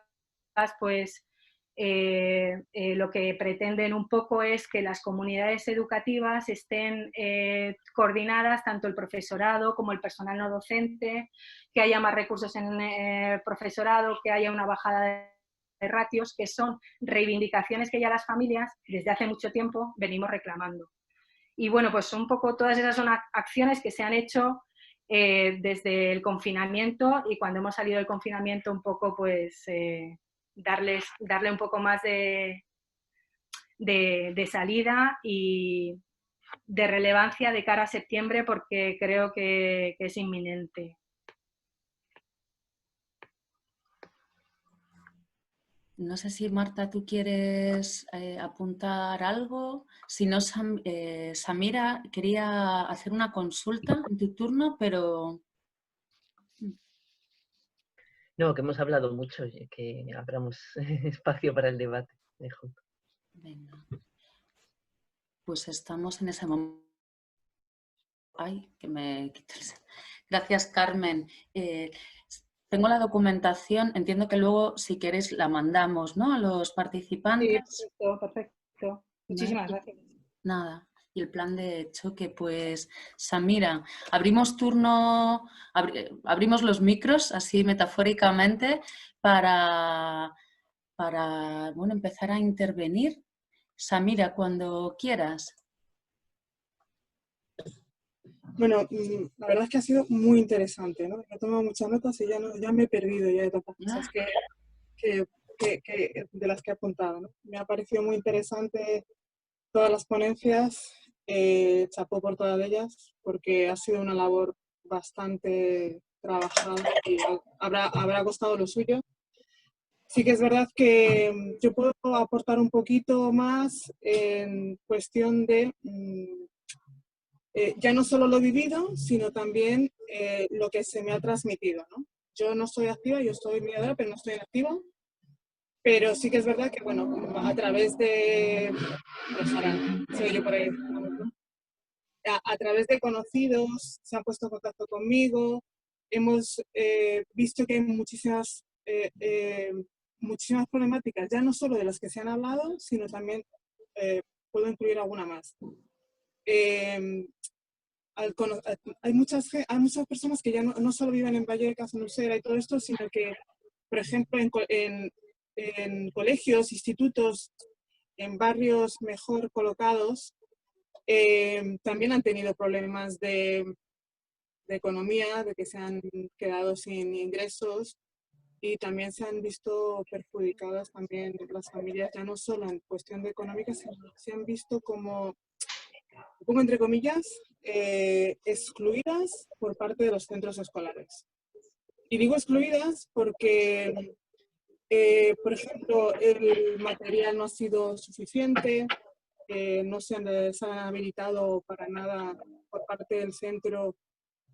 Speaker 5: pues, lo que pretenden un poco es que las comunidades educativas estén coordinadas, tanto el profesorado como el personal no docente, que haya más recursos en el profesorado, que haya una bajada de ratios, que son reivindicaciones que ya las familias desde hace mucho tiempo venimos reclamando. Y bueno, pues un poco todas esas son acciones que se han hecho desde el confinamiento, y cuando hemos salido del confinamiento un poco pues darle un poco más de salida y de relevancia de cara a septiembre, porque creo que es inminente.
Speaker 2: No sé si, Marta, tú quieres apuntar algo. Si no, Samira quería hacer una consulta en tu turno, pero...
Speaker 4: No, que hemos hablado mucho y que abramos espacio para el debate.
Speaker 2: Venga. Pues estamos en ese momento. Ay, que me quito el... Gracias, Carmen. Tengo la documentación, entiendo que luego, si queréis, la mandamos, ¿no?, a los
Speaker 5: Sí,
Speaker 2: participantes.
Speaker 5: perfecto, perfecto. Muchísimas gracias.
Speaker 2: Nada. Y el plan de choque, pues, Samira, abrimos turno, abrimos los micros, así metafóricamente, para bueno, empezar a intervenir. Samira, cuando quieras.
Speaker 6: Bueno, la verdad es que ha sido muy interesante, ¿no? He tomado muchas notas y ya me he perdido ya de tantas cosas de las que he apuntado, ¿no? Me ha parecido muy interesante todas las ponencias, chapó por todas ellas, porque ha sido una labor bastante trabajada y habrá costado lo suyo. Sí que es verdad que yo puedo aportar un poquito más en cuestión de ya no solo lo vivido, sino también lo que se me ha transmitido, ¿no? Yo no soy activa, yo soy mediadora, pero no estoy activa. Pero sí que es verdad que, bueno, a través de... se oye por ahí, a través de conocidos, se han puesto en contacto conmigo, hemos visto que hay muchísimas problemáticas, ya no solo de las que se han hablado, sino también puedo incluir alguna más. Hay muchas personas que ya no solo viven en Vallecas, en Usera y todo esto, sino que, por ejemplo, en colegios, institutos, en barrios mejor colocados, también han tenido problemas de economía, de que se han quedado sin ingresos y también se han visto perjudicadas también las familias, ya no solo en cuestión de económica, sino se han visto como, pongo entre comillas, excluidas por parte de los centros escolares. Y digo excluidas porque, por ejemplo, el material no ha sido suficiente, no se han habilitado para nada por parte del centro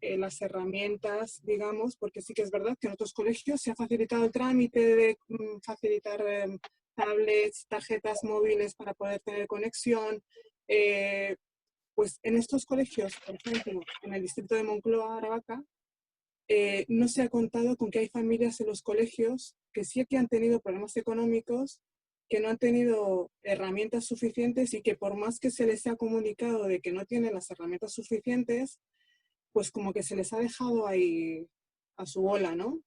Speaker 6: las herramientas, digamos, porque sí que es verdad que en otros colegios se ha facilitado el trámite de facilitar tablets, tarjetas móviles para poder tener conexión. Pues en estos colegios, por ejemplo, en el distrito de Moncloa, Aravaca, no se ha contado con que hay familias en los colegios que sí que han tenido problemas económicos, que no han tenido herramientas suficientes y que por más que se les ha comunicado de que no tienen las herramientas suficientes, pues como que se les ha dejado ahí a su bola, ¿no?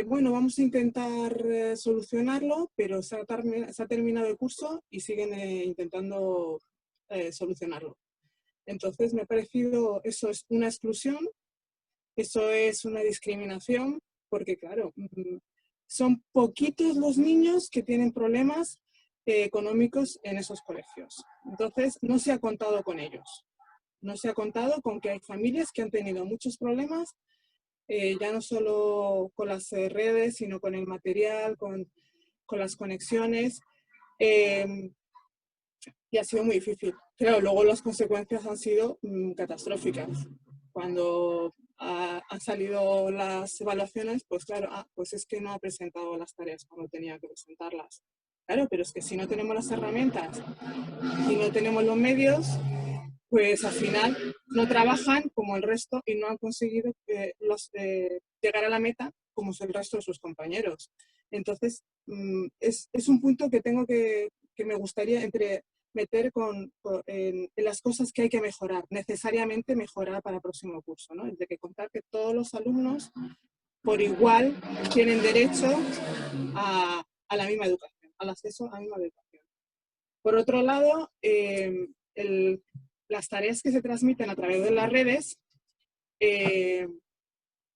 Speaker 6: Bueno, vamos a intentar solucionarlo, pero se ha terminado el curso y siguen intentando solucionarlo. Entonces me ha parecido, eso es una exclusión, eso es una discriminación, porque claro, son poquitos los niños que tienen problemas económicos en esos colegios. Entonces no se ha contado con ellos. No se ha contado con que hay familias que han tenido muchos problemas, ya no solo con las redes, sino con el material, con las conexiones, y ha sido muy difícil. Claro, luego las consecuencias han sido catastróficas. Cuando han salido las evaluaciones, pues claro, pues es que no ha presentado las tareas cuando tenía que presentarlas. Claro, pero es que si no tenemos las herramientas y no tenemos los medios, pues al final no trabajan como el resto y no han conseguido llegar a la meta como es el resto de sus compañeros. Entonces, es un punto que tengo que me gustaría meter en las cosas que hay que mejorar, necesariamente mejorar para el próximo curso, ¿no? De que contar que todos los alumnos por igual tienen derecho a la misma educación, al acceso a la misma educación. Por otro lado, las tareas que se transmiten a través de las redes,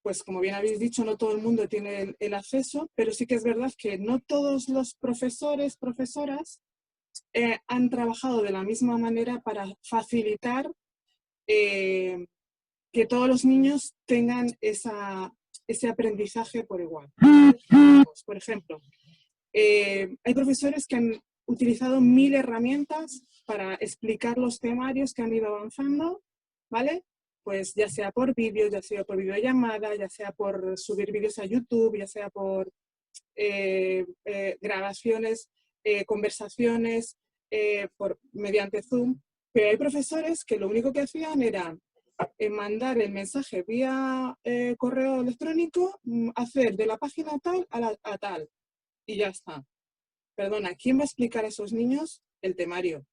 Speaker 6: pues como bien habéis dicho, no todo el mundo tiene el acceso, pero sí que es verdad que no todos los profesores, profesoras, han trabajado de la misma manera para facilitar que todos los niños tengan ese aprendizaje por igual. Por ejemplo, hay profesores que han utilizado 1000 herramientas para explicar los temarios que han ido avanzando, ¿vale? Pues ya sea por vídeos, ya sea por videollamada, ya sea por subir vídeos a YouTube, ya sea por grabaciones, conversaciones mediante Zoom. Pero hay profesores que lo único que hacían era mandar el mensaje vía correo electrónico, hacer de la página tal a tal, y ya está. Perdona, ¿quién va a explicar a esos niños el temario?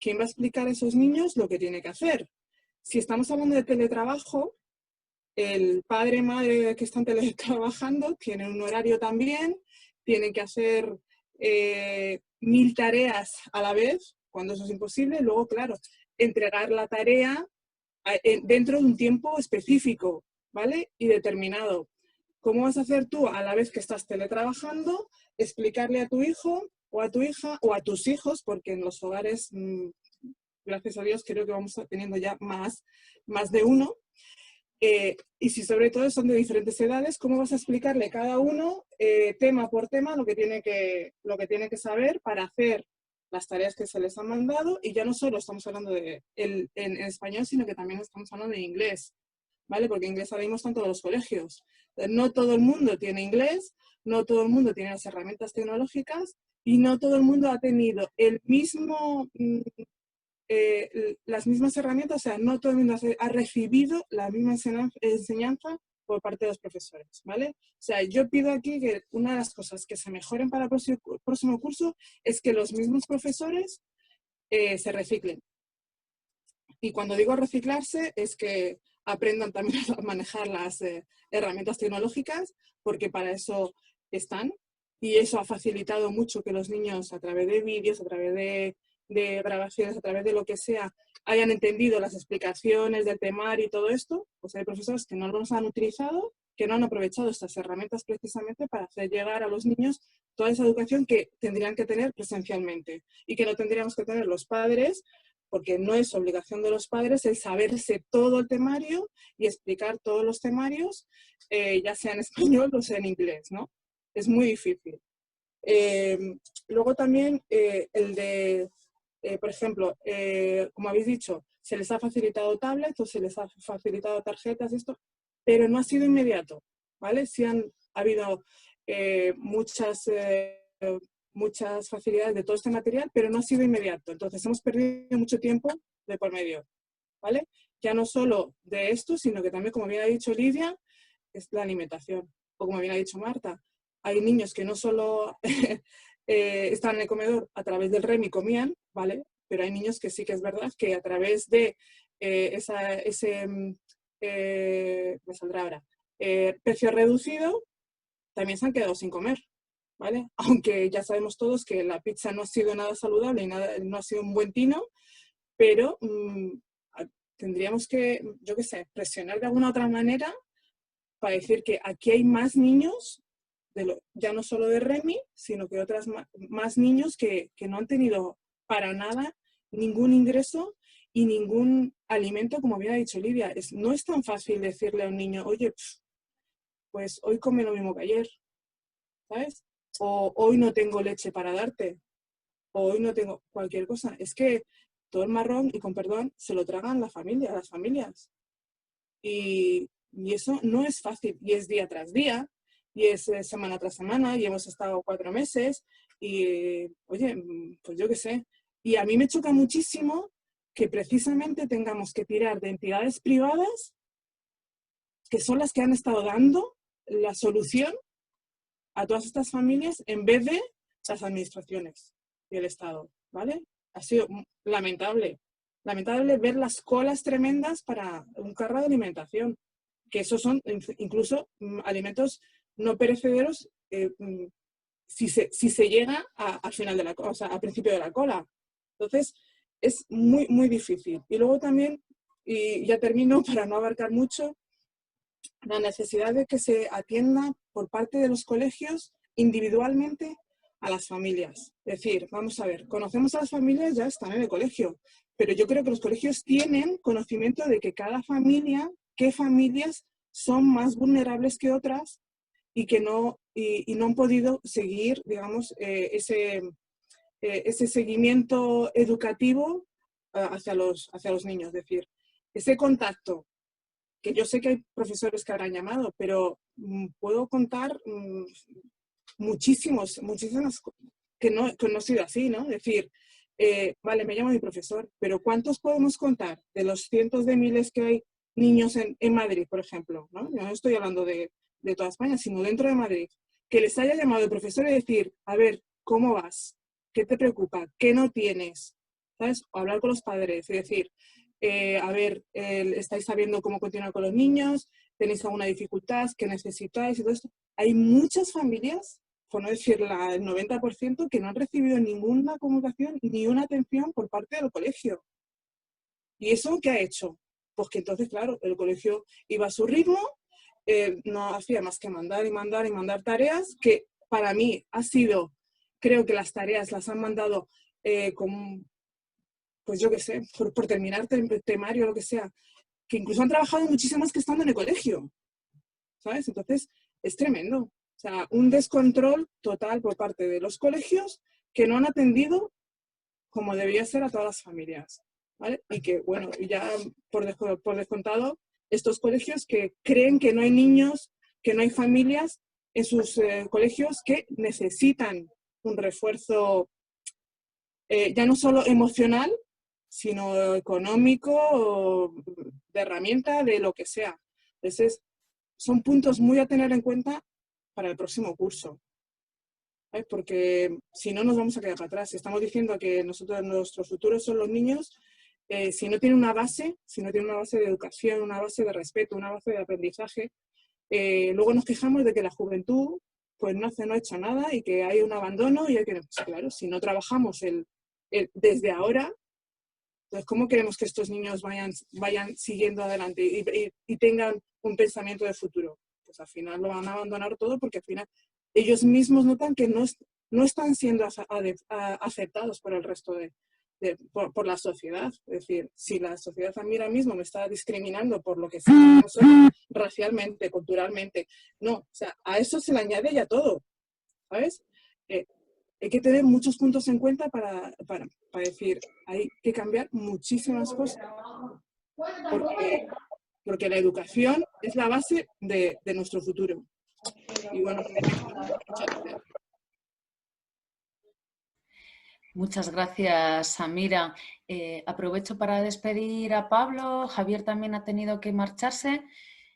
Speaker 6: ¿Quién va a explicar a esos niños lo que tiene que hacer? Si estamos hablando de teletrabajo, el padre, madre que están teletrabajando tienen un horario también, tienen que hacer 1000 tareas a la vez, cuando eso es imposible. Luego, claro, entregar la tarea dentro de un tiempo específico, ¿vale? Y determinado. ¿Cómo vas a hacer tú a la vez que estás teletrabajando? Explicarle a tu hijo o a tu hija o a tus hijos, porque en los hogares, gracias a Dios, creo que vamos teniendo ya más de uno. Y si sobre todo son de diferentes edades, ¿cómo vas a explicarle cada uno, tema por tema, lo que tiene que saber para hacer las tareas que se les han mandado? Y ya no solo estamos hablando en español, sino que también estamos hablando de inglés, ¿vale? Porque inglés ahora mismo está en todos los colegios. No todo el mundo tiene inglés, no todo el mundo tiene las herramientas tecnológicas y no todo el mundo ha tenido el mismo... las mismas herramientas, o sea, no todo el mundo ha recibido la misma enseñanza por parte de los profesores, ¿vale? O sea, yo pido aquí que una de las cosas que se mejoren para el próximo curso es que los mismos profesores se reciclen. Y cuando digo reciclarse es que aprendan también a manejar las herramientas tecnológicas, porque para eso están, y eso ha facilitado mucho que los niños, a través de vídeos, a través de grabaciones, a través de lo que sea, hayan entendido las explicaciones del temario y todo esto. Pues hay profesores que no los han utilizado, que no han aprovechado estas herramientas precisamente para hacer llegar a los niños toda esa educación que tendrían que tener presencialmente y que no tendríamos que tener los padres, porque no es obligación de los padres el saberse todo el temario y explicar todos los temarios, ya sea en español o sea en inglés, ¿no? Es muy difícil. Luego también por ejemplo, como habéis dicho, se les ha facilitado tablets o se les ha facilitado tarjetas, esto, pero no ha sido inmediato, ¿vale? Sí ha habido muchas facilidades de todo este material, pero no ha sido inmediato. Entonces hemos perdido mucho tiempo de por medio, ¿vale? Ya no solo de esto, sino que también, como bien ha dicho Lidia, es la alimentación. O como bien ha dicho Marta, hay niños que no solo están en el comedor a través del REMI comían, ¿vale? Pero hay niños que sí que es verdad que a través de me saldrá ahora, precio reducido, también se han quedado sin comer, ¿vale? Aunque ya sabemos todos que la pizza no ha sido nada saludable y no ha sido un buen tino, pero tendríamos que, yo qué sé, presionar de alguna otra manera para decir que aquí hay más niños, ya no solo de REMI, sino que más niños que no han tenido para nada ningún ingreso y ningún alimento, como había dicho Lidia. No es tan fácil decirle a un niño, oye, pues hoy come lo mismo que ayer, ¿sabes? O hoy no tengo leche para darte, o hoy no tengo cualquier cosa. Es que todo el marrón, y con perdón, se lo tragan las familias. Y eso no es fácil, y es día tras día, y es semana tras semana, y hemos estado 4 meses, y oye, pues yo qué sé. Y a mí me choca muchísimo que precisamente tengamos que tirar de entidades privadas, que son las que han estado dando la solución a todas estas familias, en vez de las administraciones y el Estado, ¿vale? Ha sido lamentable ver las colas tremendas para un carro de alimentación, que esos son incluso alimentos no perecederos si se llega al final de la cola, o sea, al principio de la cola. Entonces, es muy, muy difícil. Y luego también, y ya termino para no abarcar mucho, la necesidad de que se atienda por parte de los colegios individualmente a las familias. Es decir, vamos a ver, conocemos a las familias, ya están en el colegio, pero yo creo que los colegios tienen conocimiento de que cada familia, qué familias son más vulnerables que otras y que no han podido seguir, digamos, ese seguimiento educativo hacia los niños. Es decir, ese contacto, que yo sé que hay profesores que habrán llamado, pero puedo contar muchísimas que no ha sido así, ¿no? Es decir, vale, me llamo mi profesor, pero ¿cuántos podemos contar de los cientos de miles que hay niños en Madrid, por ejemplo, ¿no? Yo no estoy hablando de toda España, sino dentro de Madrid, que les haya llamado el profesor y decir, a ver, ¿cómo vas? ¿Qué te preocupa? ¿Qué no tienes? ¿Sabes? O hablar con los padres y decir, a ver, ¿estáis sabiendo cómo continuar con los niños? ¿Tenéis alguna dificultad? ¿Qué necesitáis? Y todo esto. Hay muchas familias, por no decir el 90%, que no han recibido ninguna comunicación ni una atención por parte del colegio. ¿Y eso qué ha hecho? Pues que entonces, claro, el colegio iba a su ritmo, no hacía más que mandar y mandar y mandar tareas, que para mí ha sido, creo que las tareas las han mandado con, pues yo qué sé, por terminar temario o lo que sea, que incluso han trabajado muchísimo más que estando en el colegio, ¿sabes? Entonces, es tremendo. O sea, un descontrol total por parte de los colegios que no han atendido como debería ser a todas las familias, ¿vale? Y que, bueno, ya por descontado, estos colegios que creen que no hay niños, que no hay familias en sus colegios que necesitan un refuerzo ya no solo emocional, sino económico, de herramienta, de lo que sea. Entonces, son puntos muy a tener en cuenta para el próximo curso. ¿Sabes? Porque si no nos vamos a quedar para atrás. Si estamos diciendo que nuestro futuro son los niños, si no tiene una base, de educación, una base de respeto, una base de aprendizaje, luego nos quejamos de que la juventud pues no ha hecho nada y que hay un abandono y hay que, pues, claro, si no trabajamos desde ahora, pues ¿cómo queremos que estos niños vayan siguiendo adelante y tengan un pensamiento de futuro? Pues al final lo van a abandonar todo porque al final ellos mismos notan que no están siendo aceptados por el resto por la sociedad. Es decir, si la sociedad a mí ahora mismo me está discriminando por lo que sea, no solo racialmente, culturalmente, no, o sea, a eso se le añade ya todo, ¿sabes? Hay que tener muchos puntos en cuenta para decir, hay que cambiar muchísimas cosas. Porque la educación es la base de nuestro futuro. Y bueno, muchas gracias.
Speaker 2: Muchas gracias, Samira. Aprovecho para despedir a Pablo. Javier también ha tenido que marcharse.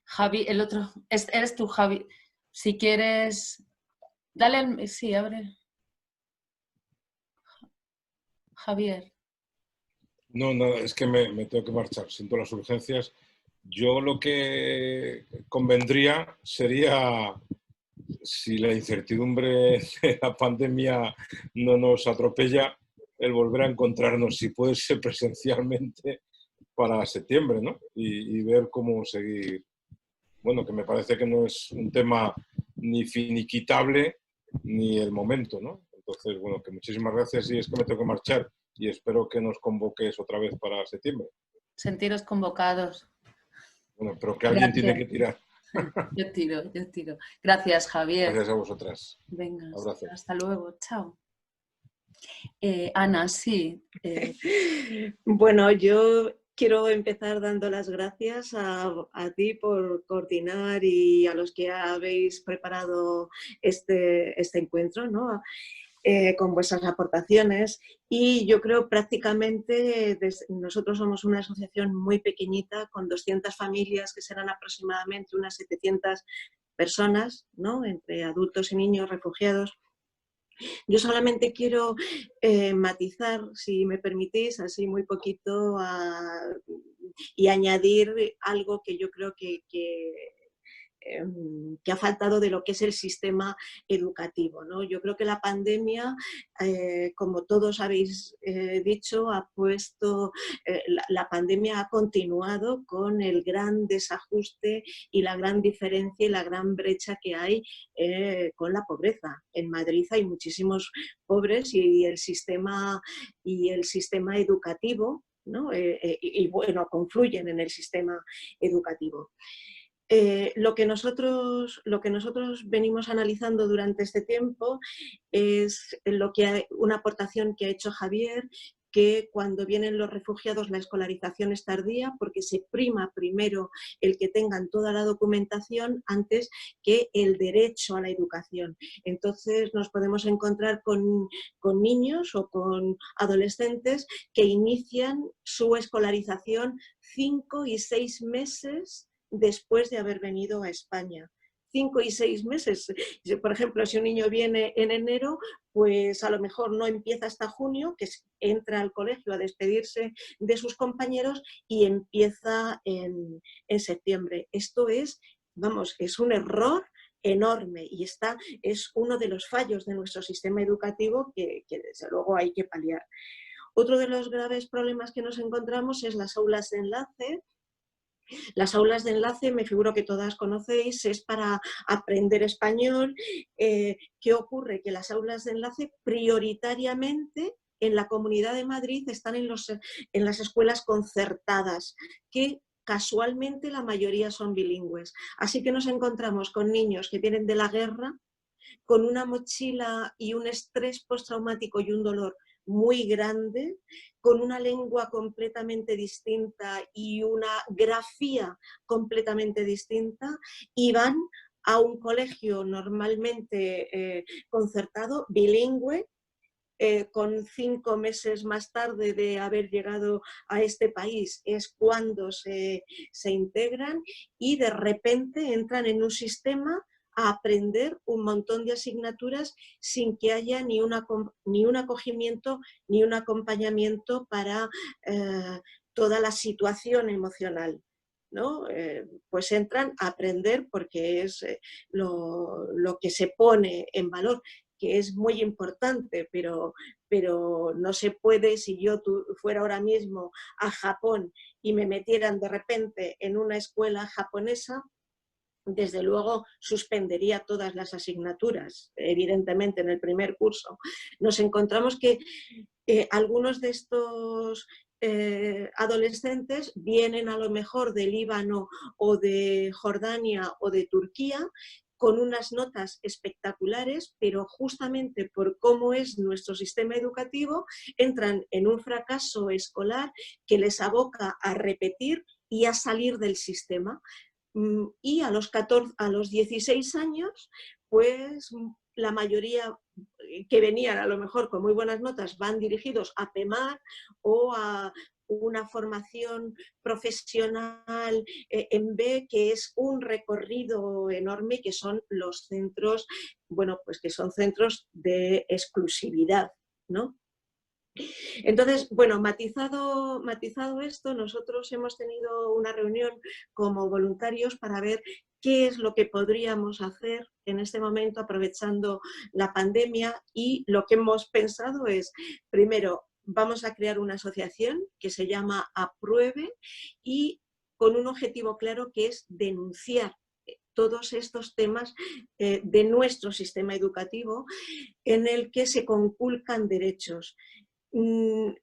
Speaker 2: Javi, el otro, eres tú, Javi. Si quieres, dale, sí, abre. Javier.
Speaker 1: No, es que me tengo que marchar, siento las urgencias. Yo lo que convendría sería, si la incertidumbre de la pandemia no nos atropella, el volver a encontrarnos, si puede ser presencialmente, para septiembre, ¿no? Y ver cómo seguir. Bueno, que me parece que no es un tema ni finiquitable ni el momento, ¿no? Entonces, bueno, que muchísimas gracias y es que me tengo que marchar y espero que nos convoques otra vez para septiembre.
Speaker 2: Sentiros convocados.
Speaker 1: Bueno, pero que alguien tiene que tirar.
Speaker 2: Yo tiro. Gracias, Javier.
Speaker 1: Gracias a vosotras.
Speaker 2: Venga,
Speaker 1: abrazo.
Speaker 2: Hasta luego. Chao. Ana, sí.
Speaker 7: Bueno, yo quiero empezar dando las gracias a ti por coordinar y a los que habéis preparado este encuentro, ¿no? Con vuestras aportaciones, y yo creo prácticamente nosotros somos una asociación muy pequeñita con 200 familias que serán aproximadamente unas 700 personas, ¿no? Entre adultos y niños refugiados. Yo solamente quiero matizar, si me permitís, así muy poquito y añadir algo que yo creo que ha faltado de lo que es el sistema educativo, ¿no? Yo creo que la pandemia, como todos habéis dicho, ha puesto, la pandemia ha continuado con el gran desajuste y la gran diferencia y la gran brecha que hay con la pobreza. En Madrid hay muchísimos pobres y el sistema educativo, ¿no? Y bueno, confluyen en el sistema educativo. Lo que nosotros venimos analizando durante este tiempo es una aportación que ha hecho Javier, que cuando vienen los refugiados la escolarización es tardía porque se prima primero el que tengan toda la documentación antes que el derecho a la educación. Entonces nos podemos encontrar con niños o con adolescentes que inician su escolarización 5 y 6 meses después de haber venido a España. 5 y 6 meses. Por ejemplo, si un niño viene en enero, pues a lo mejor no empieza hasta junio, que entra al colegio a despedirse de sus compañeros y empieza en septiembre. Esto es, vamos, es un error enorme y es uno de los fallos de nuestro sistema educativo que desde luego hay que paliar. Otro de los graves problemas que nos encontramos es las aulas de enlace. Las aulas de enlace, me figuro que todas conocéis, es para aprender español. ¿Qué ocurre? Que las aulas de enlace prioritariamente en la Comunidad de Madrid están en las escuelas concertadas, que casualmente la mayoría son bilingües. Así que nos encontramos con niños que vienen de la guerra, con una mochila y un estrés postraumático y un dolor muy grande, con una lengua completamente distinta y una grafía completamente distinta, y van a un colegio normalmente concertado, bilingüe, con 5 meses más tarde de haber llegado a este país es cuando se integran y de repente entran en un sistema a aprender un montón de asignaturas sin que haya ni un acogimiento ni un acompañamiento para toda la situación emocional, ¿no? Pues entran a aprender porque es lo que se pone en valor, que es muy importante, pero no se puede. Si yo fuera ahora mismo a Japón y me metieran de repente en una escuela japonesa, desde luego suspendería todas las asignaturas, evidentemente en el primer curso. Nos encontramos que algunos de estos adolescentes vienen a lo mejor de Líbano o de Jordania o de Turquía con unas notas espectaculares, pero justamente por cómo es nuestro sistema educativo, entran en un fracaso escolar que les aboca a repetir y a salir del sistema. Y a los 16 años, pues la mayoría que venían a lo mejor con muy buenas notas van dirigidos a PEMAR o a una formación profesional en B, que es un recorrido enorme, que son los centros, bueno, pues que son centros de exclusividad, ¿no? Entonces, bueno, matizado esto, nosotros hemos tenido una reunión como voluntarios para ver qué es lo que podríamos hacer en este momento aprovechando la pandemia, y lo que hemos pensado es, primero, vamos a crear una asociación que se llama Apruebe y con un objetivo claro, que es denunciar todos estos temas de nuestro sistema educativo en el que se conculcan derechos.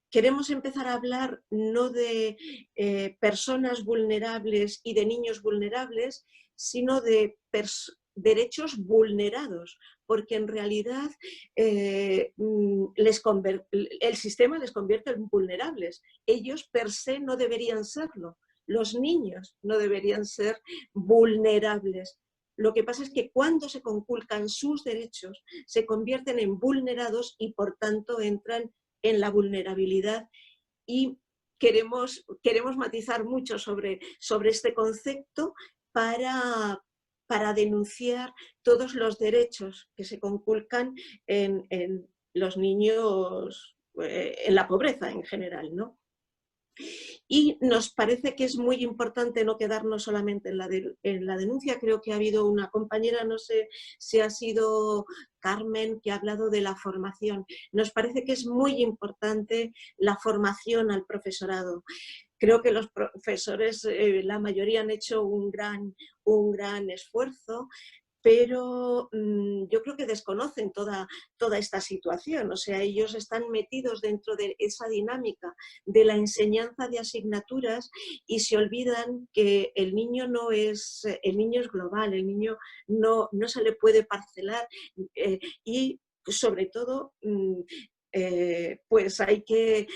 Speaker 7: Queremos empezar a hablar no de personas vulnerables y de niños vulnerables, sino de derechos vulnerados, porque en realidad el sistema les convierte en vulnerables. Ellos per se no deberían serlo. Los niños no deberían ser vulnerables. Lo que pasa es que cuando se conculcan sus derechos, se convierten en vulnerados y por tanto entran en la vulnerabilidad, y queremos matizar mucho sobre este concepto para denunciar todos los derechos que se conculcan en los niños, en la pobreza en general, ¿no? Y nos parece que es muy importante no quedarnos solamente en la denuncia. Creo que ha habido una compañera, no sé si ha sido Carmen, que ha hablado de la formación. Nos parece que es muy importante la formación al profesorado. Creo que los profesores, la mayoría, han hecho un gran esfuerzo, pero yo creo que desconocen toda esta situación. O sea, ellos están metidos dentro de esa dinámica de la enseñanza de asignaturas y se olvidan que el niño es global, el niño no se le puede parcelar y sobre todo pues hay que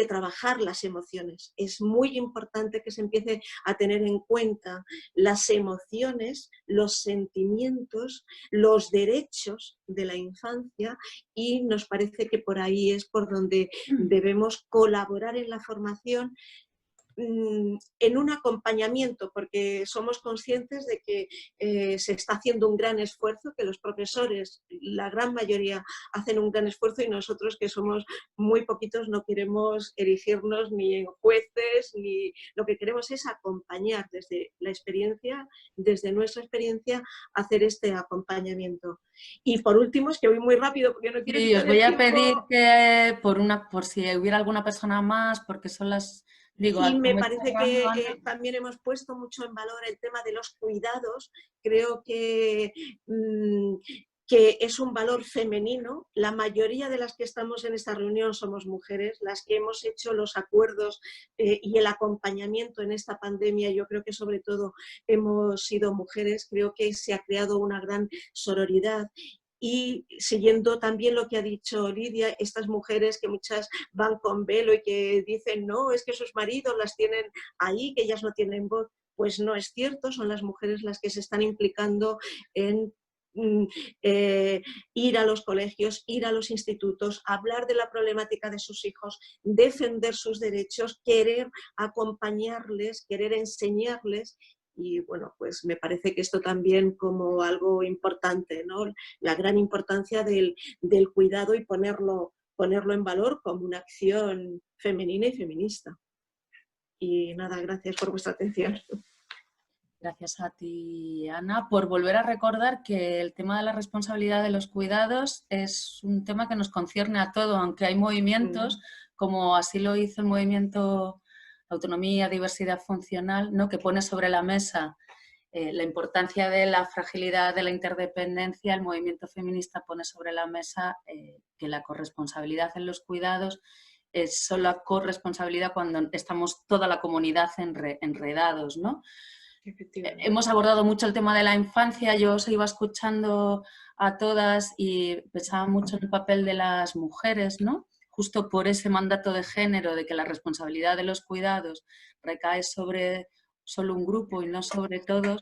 Speaker 7: trabajar las emociones. Es muy importante que se empiece a tener en cuenta las emociones, los sentimientos, los derechos de la infancia, y nos parece que por ahí es por donde debemos colaborar en la formación, en un acompañamiento, porque somos conscientes de que se está haciendo un gran esfuerzo, que los profesores, la gran mayoría, hacen un gran esfuerzo, y nosotros, que somos muy poquitos, no queremos erigirnos ni en jueces, ni lo que queremos es acompañar desde la experiencia, desde nuestra experiencia, hacer este acompañamiento. Y por último, es que voy muy rápido porque no quiero
Speaker 2: Sí,
Speaker 7: quitar
Speaker 2: os voy
Speaker 7: el
Speaker 2: a pedir
Speaker 7: tiempo.
Speaker 2: que por si hubiera alguna persona más, porque son las... Digo,
Speaker 7: Y me
Speaker 2: como ir
Speaker 7: parece
Speaker 2: cerrando,
Speaker 7: que
Speaker 2: Ana.
Speaker 7: también hemos puesto mucho en valor el tema de los cuidados. Creo que es un valor femenino. La mayoría de las que estamos en esta reunión somos mujeres, las que hemos hecho los acuerdos y el acompañamiento en esta pandemia. Yo creo que sobre todo hemos sido mujeres. Creo que se ha creado una gran sororidad. Y siguiendo también lo que ha dicho Lidia, estas mujeres que muchas van con velo y que dicen, no, es que sus maridos las tienen ahí, que ellas no tienen voz, pues no es cierto, son las mujeres las que se están implicando en ir a los colegios, ir a los institutos, hablar de la problemática de sus hijos, defender sus derechos, querer acompañarles, querer enseñarles. Y bueno, pues me parece que esto también como algo importante, ¿no? La gran importancia del cuidado y ponerlo en valor como una acción femenina y feminista. Y nada, gracias por vuestra atención.
Speaker 2: Gracias a ti, Ana, por volver a recordar que el tema de la responsabilidad de los cuidados es un tema que nos concierne a todo, aunque hay movimientos, como así lo hizo el movimiento Autonomía, Diversidad Funcional, ¿no? Que pone sobre la mesa la importancia de la fragilidad de la interdependencia. El movimiento feminista pone sobre la mesa que la corresponsabilidad en los cuidados es solo corresponsabilidad cuando estamos toda la comunidad enredados, ¿no? Hemos abordado mucho el tema de la infancia. Yo os iba escuchando a todas y pensaba mucho en el papel de las mujeres, ¿no? Justo por ese mandato de género de que la responsabilidad de los cuidados recae sobre solo un grupo y no sobre todos.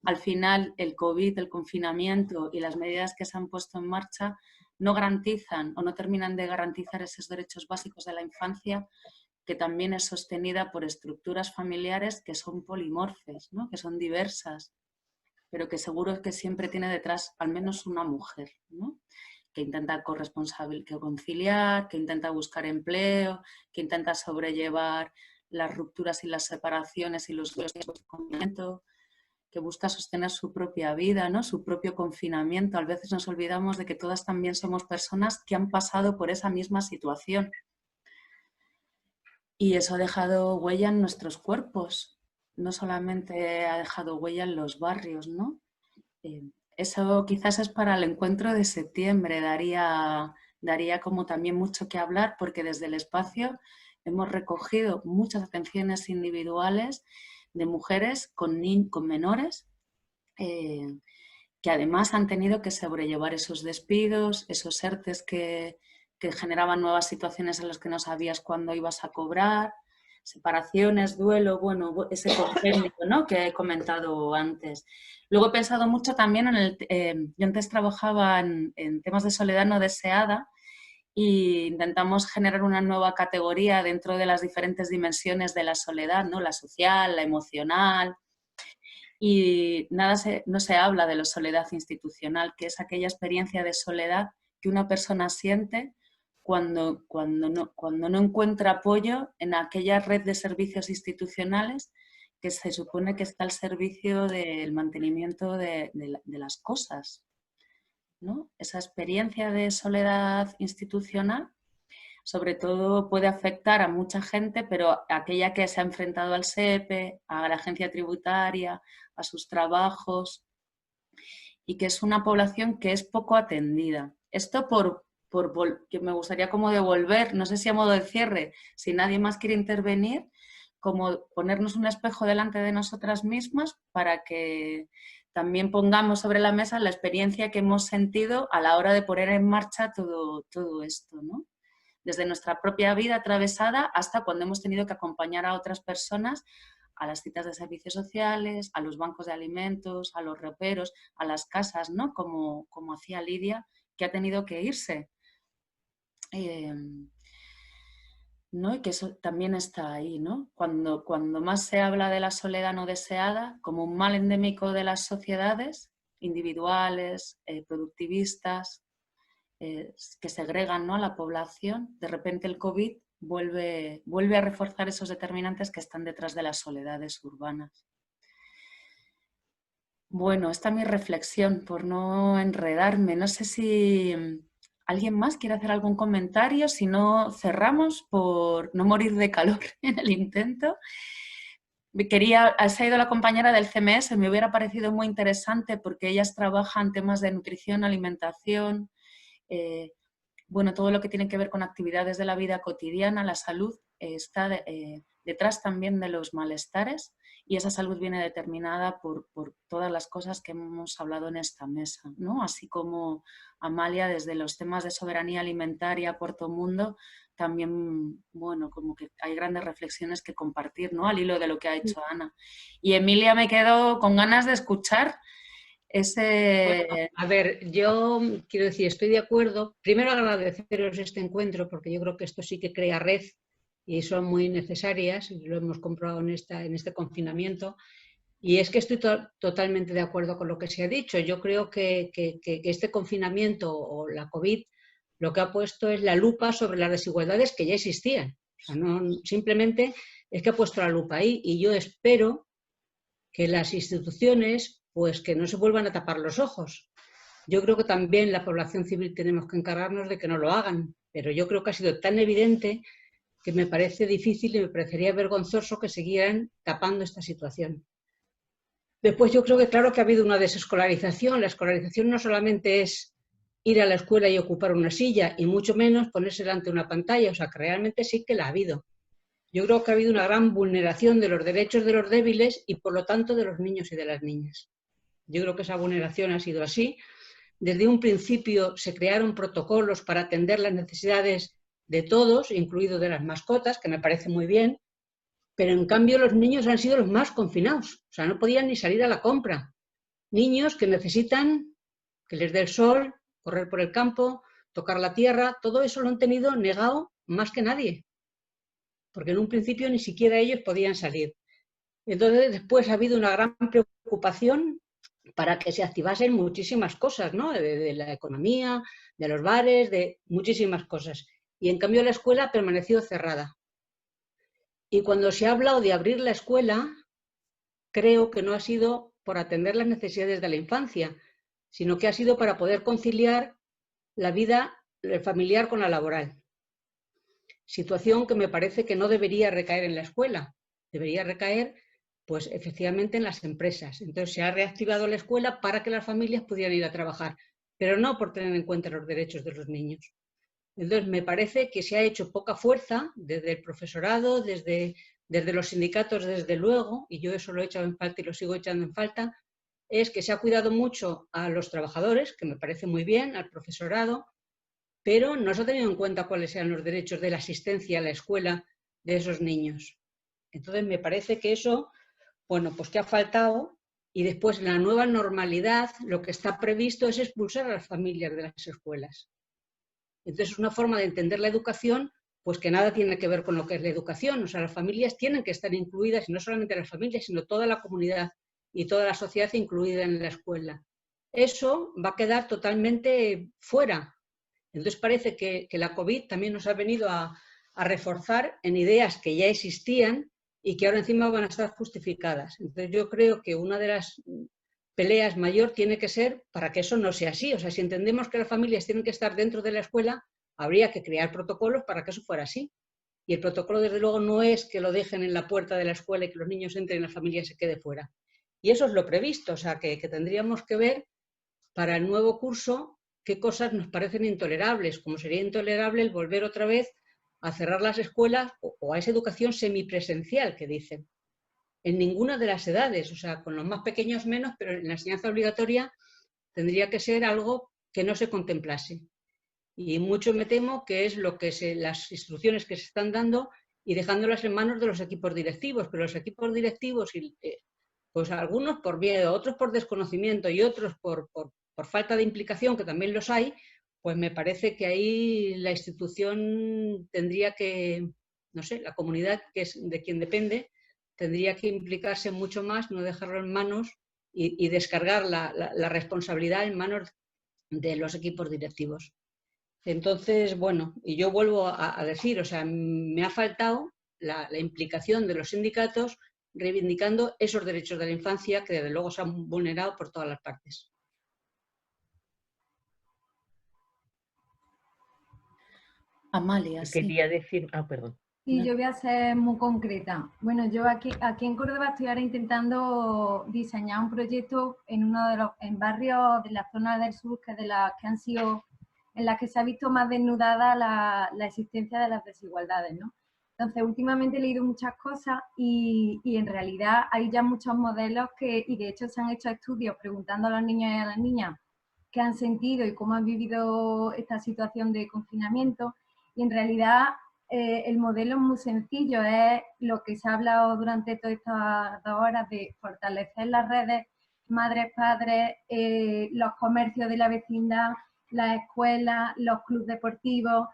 Speaker 2: Al final, el COVID, el confinamiento y las medidas que se han puesto en marcha no garantizan o no terminan de garantizar esos derechos básicos de la infancia, que también es sostenida por estructuras familiares que son polimorfes, ¿no? Que son diversas, pero que seguro que siempre tiene detrás al menos una mujer, ¿no? Que intenta conciliar, que intenta buscar empleo, que intenta sobrellevar las rupturas y las separaciones y los confinamiento, que busca sostener su propia vida, ¿no? Su propio confinamiento. A veces nos olvidamos de que todas también somos personas que han pasado por esa misma situación. Y eso ha dejado huella en nuestros cuerpos, no solamente ha dejado huella en los barrios, ¿no? Eso quizás es para el encuentro de septiembre, daría como también mucho que hablar, porque desde el espacio hemos recogido muchas atenciones individuales de mujeres con menores que además han tenido que sobrellevar esos despidos, esos ERTEs que generaban nuevas situaciones en las que no sabías cuándo ibas a cobrar, separaciones, duelo, bueno, ese compendio, ¿no? Que he comentado antes. Luego he pensado mucho también yo antes trabajaba en temas de soledad no deseada e intentamos generar una nueva categoría dentro de las diferentes dimensiones de la soledad, ¿no? La social, la emocional. Y no se habla de la soledad institucional, que es aquella experiencia de soledad que una persona siente cuando no encuentra apoyo en aquella red de servicios institucionales que se supone que está al servicio del mantenimiento de las cosas, ¿no? Esa experiencia de soledad institucional sobre todo puede afectar a mucha gente, pero aquella que se ha enfrentado al SEPE, a la agencia tributaria, a sus trabajos, y que es una población que es poco atendida. Esto que me gustaría como devolver, no sé si a modo de cierre, si nadie más quiere intervenir, como ponernos un espejo delante de nosotras mismas para que también pongamos sobre la mesa la experiencia que hemos sentido a la hora de poner en marcha todo esto, ¿no? Desde nuestra propia vida atravesada hasta cuando hemos tenido que acompañar a otras personas a las citas de servicios sociales, a los bancos de alimentos, a los roperos, a las casas, ¿no? Como hacía Lidia, que ha tenido que irse. ¿No? Y que eso también está ahí, ¿no? Cuando más se habla de la soledad no deseada como un mal endémico de las sociedades individuales, productivistas, que segregan, ¿no?, a la población, de repente el COVID vuelve a reforzar esos determinantes que están detrás de las soledades urbanas. Bueno, esta es mi reflexión, por no enredarme. No sé si ¿alguien más quiere hacer algún comentario? Si no, cerramos por no morir de calor en el intento. Se ha ido la compañera del CMS, me hubiera parecido muy interesante porque ellas trabajan temas de nutrición, alimentación, bueno, todo lo que tiene que ver con actividades de la vida cotidiana. La salud está detrás también de los malestares y esa salud viene determinada por todas las cosas que hemos hablado en esta mesa, ¿no? Así como Amalia, desde los temas de soberanía alimentaria, Puerto Mundo, también, bueno, como que hay grandes reflexiones que compartir, ¿no?, al hilo de lo que ha hecho Ana. Y Emilia, me quedo con ganas de escuchar ese...
Speaker 8: Bueno, a ver, yo quiero decir, estoy de acuerdo. Primero agradeceros este encuentro porque yo creo que esto sí que crea red y son muy necesarias, lo hemos comprobado en este confinamiento. Y es que estoy totalmente de acuerdo con lo que se ha dicho. Yo creo que este confinamiento o la COVID lo que ha puesto es la lupa sobre las desigualdades que ya existían. O sea, no, simplemente es que ha puesto la lupa ahí y yo espero que las instituciones pues que no se vuelvan a tapar los ojos. Yo creo que también la población civil tenemos que encargarnos de que no lo hagan, pero yo creo que ha sido tan evidente que me parece difícil y me parecería vergonzoso que siguieran tapando esta situación. Después yo creo que claro que ha habido una desescolarización. La escolarización no solamente es ir a la escuela y ocupar una silla, y mucho menos ponerse delante de una pantalla, o sea que realmente sí que la ha habido. Yo creo que ha habido una gran vulneración de los derechos de los débiles y por lo tanto de los niños y de las niñas. Yo creo que esa vulneración ha sido así. Desde un principio se crearon protocolos para atender las necesidades de todos, incluido de las mascotas, que me parece muy bien, pero en cambio los niños han sido los más confinados, o sea, no podían ni salir a la compra. Niños que necesitan que les dé el sol, correr por el campo, tocar la tierra, todo eso lo han tenido negado más que nadie, porque en un principio ni siquiera ellos podían salir. Entonces después ha habido una gran preocupación para que se activasen muchísimas cosas, ¿no? De la economía, de los bares, de muchísimas cosas. Y en cambio la escuela ha permanecido cerrada. Y cuando se ha hablado de abrir la escuela, creo que no ha sido por atender las necesidades de la infancia, sino que ha sido para poder conciliar la vida familiar con la laboral. Situación que me parece que no debería recaer en la escuela, debería recaer pues efectivamente en las empresas. Entonces se ha reactivado la escuela para que las familias pudieran ir a trabajar, pero no por tener en cuenta los derechos de los niños. Entonces me parece que se ha hecho poca fuerza desde el profesorado, desde los sindicatos desde luego, y yo eso lo he echado en falta y lo sigo echando en falta, es que se ha cuidado mucho a los trabajadores, que me parece muy bien, al profesorado, pero no se ha tenido en cuenta cuáles eran los derechos de la asistencia a la escuela de esos niños. Entonces me parece que eso, bueno, pues que ha faltado, y después en la nueva normalidad lo que está previsto es expulsar a las familias de las escuelas. Entonces es una forma de entender la educación pues que nada tiene que ver con lo que es la educación. O sea, las familias tienen que estar incluidas, y no solamente las familias, sino toda la comunidad y toda la sociedad incluida en la escuela. Eso va a quedar totalmente fuera. Entonces parece que la COVID también nos ha venido a reforzar en ideas que ya existían y que ahora encima van a estar justificadas. Entonces yo creo que una de las peleas mayor tiene que ser para que eso no sea así. O sea, si entendemos que las familias tienen que estar dentro de la escuela, habría que crear protocolos para que eso fuera así. Y el protocolo, desde luego, no es que lo dejen en la puerta de la escuela y que los niños entren y la familia se quede fuera. Y eso es lo previsto, o sea, que tendríamos que ver para el nuevo curso qué cosas nos parecen intolerables, como sería intolerable el volver otra vez a cerrar las escuelas o a esa educación semipresencial que dicen. en ninguna de las edades, o sea, con los más pequeños menos, pero en la enseñanza obligatoria tendría que ser algo que no se contemplase. Y mucho me temo que es lo que las instrucciones que se están dando y dejándolas en manos de los equipos directivos, pero los equipos directivos, pues algunos por miedo, otros por desconocimiento y otros por falta de implicación, que también los hay, pues me parece que ahí la institución tendría que, no sé, la comunidad que es de quien depende, tendría que implicarse mucho más, no dejarlo en manos y descargar la responsabilidad en manos de los equipos directivos. Entonces, bueno, y yo vuelvo a decir, o sea, me ha faltado la implicación de los sindicatos reivindicando esos derechos de la infancia que desde luego se han vulnerado por todas las partes.
Speaker 2: Amalia, sí.
Speaker 4: Quería decir... perdón.
Speaker 9: Sí, yo voy a ser muy concreta. Bueno, yo aquí en Córdoba estoy ahora intentando diseñar un proyecto en uno de los barrios de la zona del sur, que de las que han sido, en las que se ha visto más desnudada la existencia de las desigualdades, ¿no? Entonces, últimamente he leído muchas cosas y en realidad hay ya muchos modelos y de hecho se han hecho estudios preguntando a los niños y a las niñas qué han sentido y cómo han vivido esta situación de confinamiento. Y en realidad el modelo es muy sencillo, es lo que se ha hablado durante todas estas 2 horas de fortalecer las redes madres, padres, los comercios de la vecindad, las escuelas, los clubes deportivos,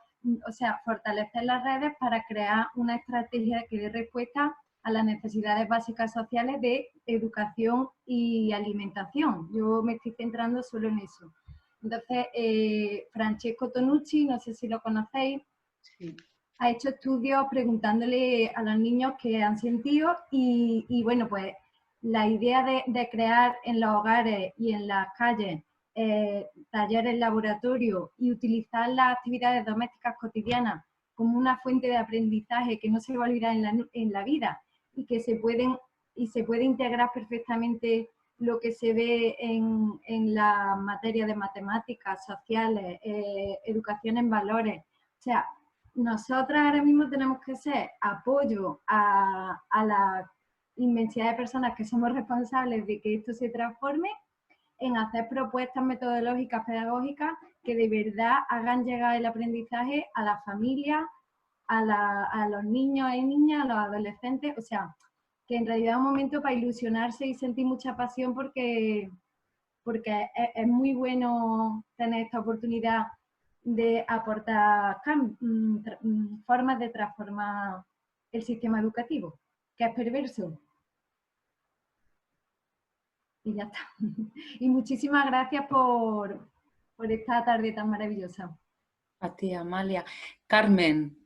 Speaker 9: o sea, fortalecer las redes para crear una estrategia que dé respuesta a las necesidades básicas sociales de educación y alimentación. Yo me estoy centrando solo en eso. Entonces, Francesco Tonucci, no sé si lo conocéis,
Speaker 8: Sí.
Speaker 9: Ha hecho estudios preguntándole a los niños qué han sentido y bueno, pues la idea de crear en los hogares y en las calles talleres laboratorio y utilizar las actividades domésticas cotidianas como una fuente de aprendizaje que no se va a olvidar en la vida y que se puede integrar perfectamente lo que se ve en la materia de matemáticas, sociales, educación en valores. O sea, nosotras ahora mismo tenemos que ser apoyo a la inmensidad de personas que somos responsables de que esto se transforme en hacer propuestas metodológicas, pedagógicas que de verdad hagan llegar el aprendizaje a la familia, a los niños y niñas, a los adolescentes, o sea, que en realidad es un momento para ilusionarse y sentir mucha pasión porque es muy bueno tener esta oportunidad de aportar formas de transformar el sistema educativo, que es perverso. Y ya está. Y muchísimas gracias por esta tarde tan maravillosa.
Speaker 2: A ti, Amalia. Carmen.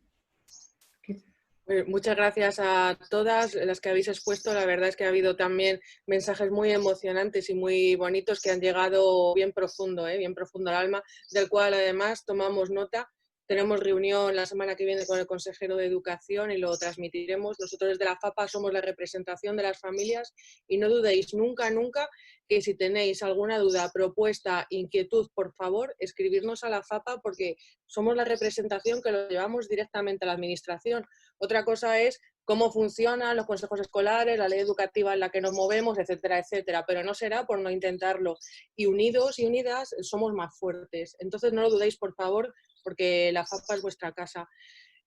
Speaker 10: Muchas gracias a todas las que habéis expuesto. La verdad es que ha habido también mensajes muy emocionantes y muy bonitos que han llegado bien profundo al alma, del cual además tomamos nota. Tenemos reunión la semana que viene con el consejero de Educación y lo transmitiremos. Nosotros desde la FAPA somos la representación de las familias y no dudéis nunca, nunca que si tenéis alguna duda, propuesta, inquietud, por favor, escribirnos a la FAPA porque somos la representación que lo llevamos directamente a la administración. Otra cosa es cómo funcionan los consejos escolares, la ley educativa en la que nos movemos, etcétera, etcétera, pero no será por no intentarlo. Y unidos y unidas somos más fuertes. Entonces no lo dudéis, por favor, porque la FAPA es vuestra casa.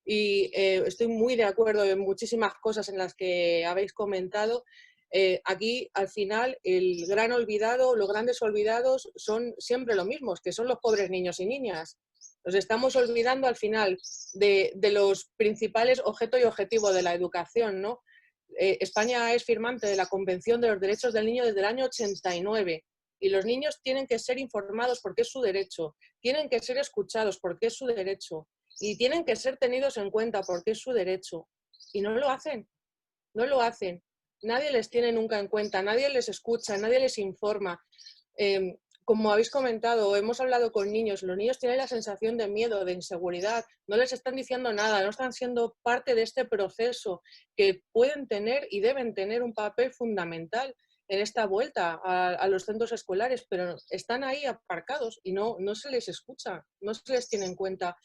Speaker 10: Y estoy muy de acuerdo en muchísimas cosas en las que habéis comentado. Aquí, al final, el gran olvidado, los grandes olvidados son siempre los mismos, que son los pobres niños y niñas. Nos estamos olvidando al final de los principales objetos y objetivos de la educación, ¿no? España es firmante de la Convención de los Derechos del Niño desde el año 89 y los niños tienen que ser informados porque es su derecho, tienen que ser escuchados porque es su derecho y tienen que ser tenidos en cuenta porque es su derecho. Y no lo hacen, no lo hacen. Nadie les tiene nunca en cuenta, nadie les escucha, nadie les informa. Como habéis comentado, hemos hablado con niños, los niños tienen la sensación de miedo, de inseguridad, no les están diciendo nada, no están siendo parte de este proceso que pueden tener y deben tener un papel fundamental en esta vuelta a los centros escolares, pero están ahí aparcados y no se les escucha, no se les tiene en cuenta.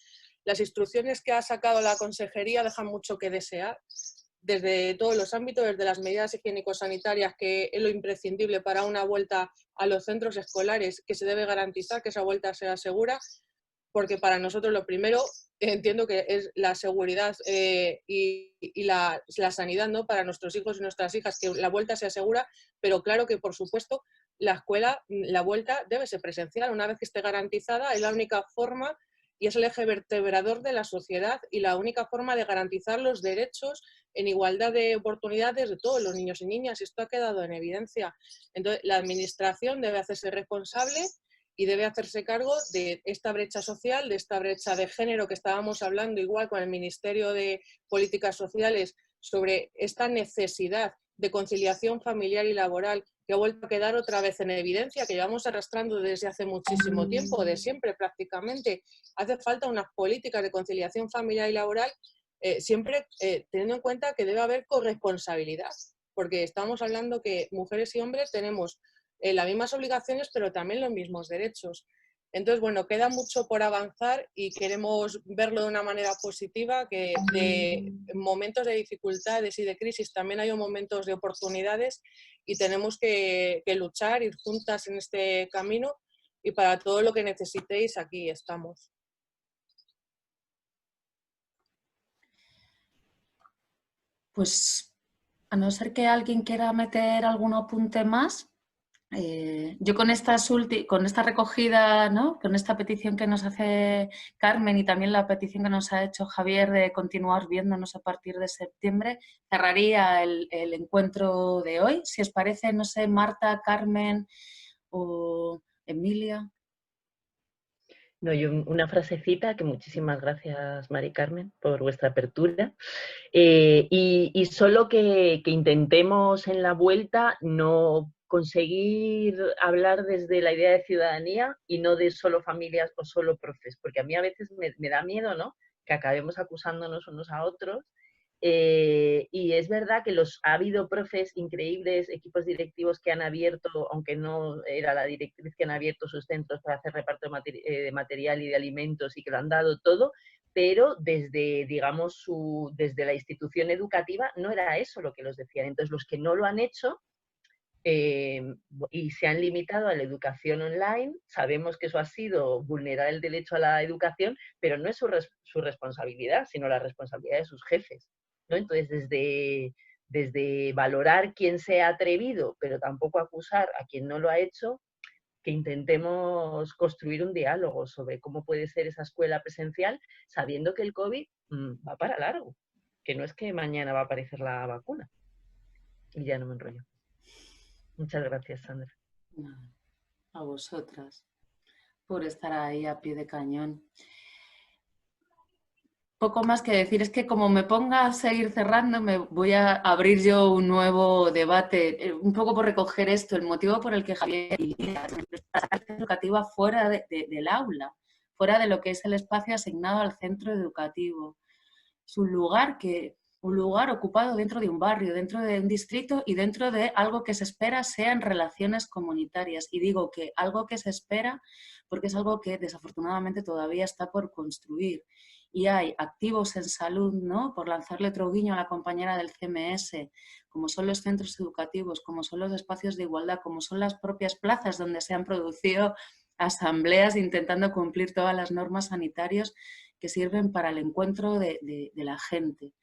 Speaker 10: Las instrucciones que ha sacado la consejería dejan mucho que desear. desde todos los ámbitos, desde las medidas higiénico-sanitarias, que es lo imprescindible para una vuelta a los centros escolares, que se debe garantizar que esa vuelta sea segura, porque para nosotros lo primero, entiendo que es la seguridad y la sanidad, ¿no?, para nuestros hijos y nuestras hijas, que la vuelta sea segura, pero claro que, por supuesto, la escuela, la vuelta debe ser presencial. Una vez que esté garantizada, es la única forma y es el eje vertebrador de la sociedad y la única forma de garantizar los derechos en igualdad de oportunidades de todos los niños y niñas. Esto ha quedado en evidencia. Entonces, la administración debe hacerse responsable y debe hacerse cargo de esta brecha social, de esta brecha de género que estábamos hablando igual con el Ministerio de Políticas Sociales sobre esta necesidad de conciliación familiar y laboral que ha vuelto a quedar otra vez en evidencia, que llevamos arrastrando desde hace muchísimo tiempo, de siempre prácticamente. Hace falta unas políticas de conciliación familiar y laboral, siempre teniendo en cuenta que debe haber corresponsabilidad, porque estamos hablando que mujeres y hombres tenemos las mismas obligaciones, pero también los mismos derechos. Entonces, bueno, queda mucho por avanzar y queremos verlo de una manera positiva, que de momentos de dificultades y de crisis también hay momentos de oportunidades y tenemos que luchar, ir juntas en este camino, y para todo lo que necesitéis aquí estamos.
Speaker 2: Pues, a no ser que alguien quiera meter algún apunte más, yo con esta recogida, ¿no?, con esta petición que nos hace Carmen y también la petición que nos ha hecho Javier de continuar viéndonos a partir de septiembre, cerraría el encuentro de hoy. Si os parece, no sé, Marta, Carmen o Emilia.
Speaker 4: No, yo una frasecita, que muchísimas gracias, Mari Carmen, por vuestra apertura. Y solo que intentemos en la vuelta no conseguir hablar desde la idea de ciudadanía y no de solo familias o solo profes, porque a mí a veces me da miedo, ¿no?, que acabemos acusándonos unos a otros. Y es verdad que ha habido profes increíbles, equipos directivos que han abierto, aunque no era la directriz, que han abierto sus centros para hacer reparto de material y de alimentos y que lo han dado todo, pero desde, digamos, desde la institución educativa no era eso lo que los decían. Entonces, los que no lo han hecho y se han limitado a la educación online, sabemos que eso ha sido vulnerar el derecho a la educación, pero no es su responsabilidad, sino la responsabilidad de sus jefes, ¿no? Entonces, desde valorar quién se ha atrevido, pero tampoco acusar a quien no lo ha hecho, que intentemos construir un diálogo sobre cómo puede ser esa escuela presencial, sabiendo que el COVID va para largo, que no es que mañana va a aparecer la vacuna. Y ya no me enrollo. Muchas gracias, Sandra.
Speaker 2: A vosotras por estar ahí a pie de cañón. Poco más que decir, es que como me ponga a seguir cerrando, me voy a abrir yo un nuevo debate, un poco por recoger esto, el motivo por el que Javier la educativa fuera del aula, fuera de lo que es el espacio asignado al centro educativo. Es un lugar ocupado dentro de un barrio, dentro de un distrito y dentro de algo que se espera sean relaciones comunitarias. Y digo que algo que se espera porque es algo que desafortunadamente todavía está por construir. Y hay activos en salud, ¿no?, por lanzarle otro guiño a la compañera del CMS, como son los centros educativos, como son los espacios de igualdad, como son las propias plazas donde se han producido asambleas intentando cumplir todas las normas sanitarias que sirven para el encuentro de la gente,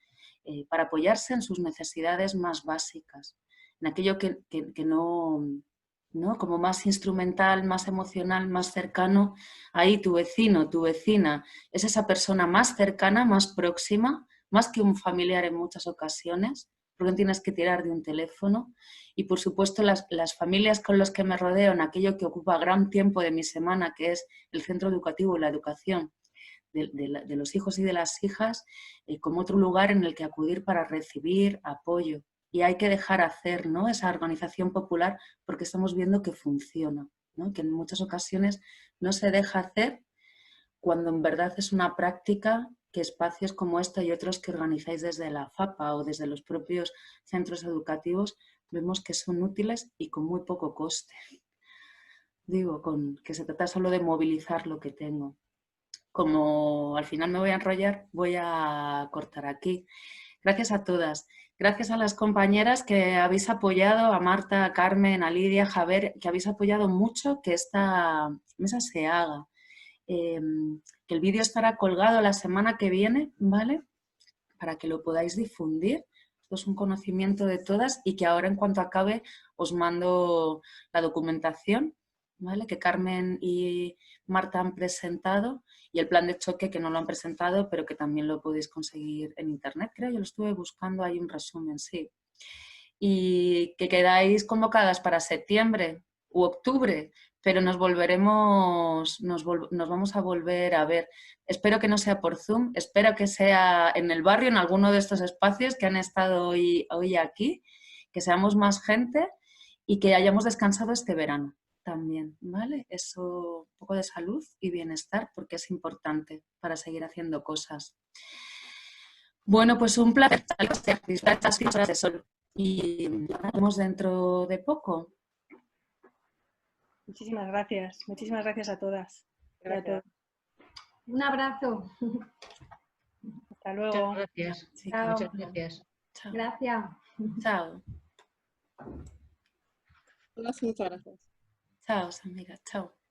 Speaker 2: para apoyarse en sus necesidades más básicas, en aquello que no, como más instrumental, más emocional, más cercano. Ahí tu vecino, tu vecina, es esa persona más cercana, más próxima, más que un familiar en muchas ocasiones, porque no tienes que tirar de un teléfono. Y por supuesto las familias con las que me rodeo, en aquello que ocupa gran tiempo de mi semana, que es el centro educativo y la educación de los hijos y de las hijas, como otro lugar en el que acudir para recibir apoyo. Y hay que dejar hacer, ¿no?, esa organización popular, porque estamos viendo que funciona, ¿no?, que en muchas ocasiones no se deja hacer cuando en verdad es una práctica que espacios como este y otros que organizáis desde la FAPA o desde los propios centros educativos vemos que son útiles y con muy poco coste. Digo, que se trata solo de movilizar lo que tengo. Como al final me voy a enrollar, voy a cortar aquí. Gracias a todas. Gracias a las compañeras que habéis apoyado, a Marta, a Carmen, a Lidia, a Javier, que habéis apoyado mucho que esta mesa se haga. Que el vídeo estará colgado la semana que viene, ¿vale? Para que lo podáis difundir. Esto es un conocimiento de todas y que ahora en cuanto acabe os mando la documentación, ¿vale? Que Carmen y Marta han presentado y el plan de choque que no lo han presentado, pero que también lo podéis conseguir en internet, creo. Yo lo estuve buscando, hay un resumen, sí. Y que quedáis convocadas para septiembre u octubre, pero nos volveremos, nos vamos a volver a ver. Espero que no sea por Zoom, espero que sea en el barrio, en alguno de estos espacios que han estado hoy aquí, que seamos más gente y que hayamos descansado este verano también, ¿vale? Eso, un poco de salud y bienestar, porque es importante para seguir haciendo cosas. Bueno, pues un placer disfrutar estas 5 horas de sol y nos vemos dentro de poco.
Speaker 5: Muchísimas gracias a todas.
Speaker 10: Gracias.
Speaker 9: Un abrazo.
Speaker 5: Hasta luego.
Speaker 8: Muchas gracias. Sí,
Speaker 9: Chao.
Speaker 8: muchas gracias.
Speaker 2: Chao.
Speaker 9: Gracias.
Speaker 2: Chao.
Speaker 6: Muchas gracias.
Speaker 2: Chao, amigas. Chao.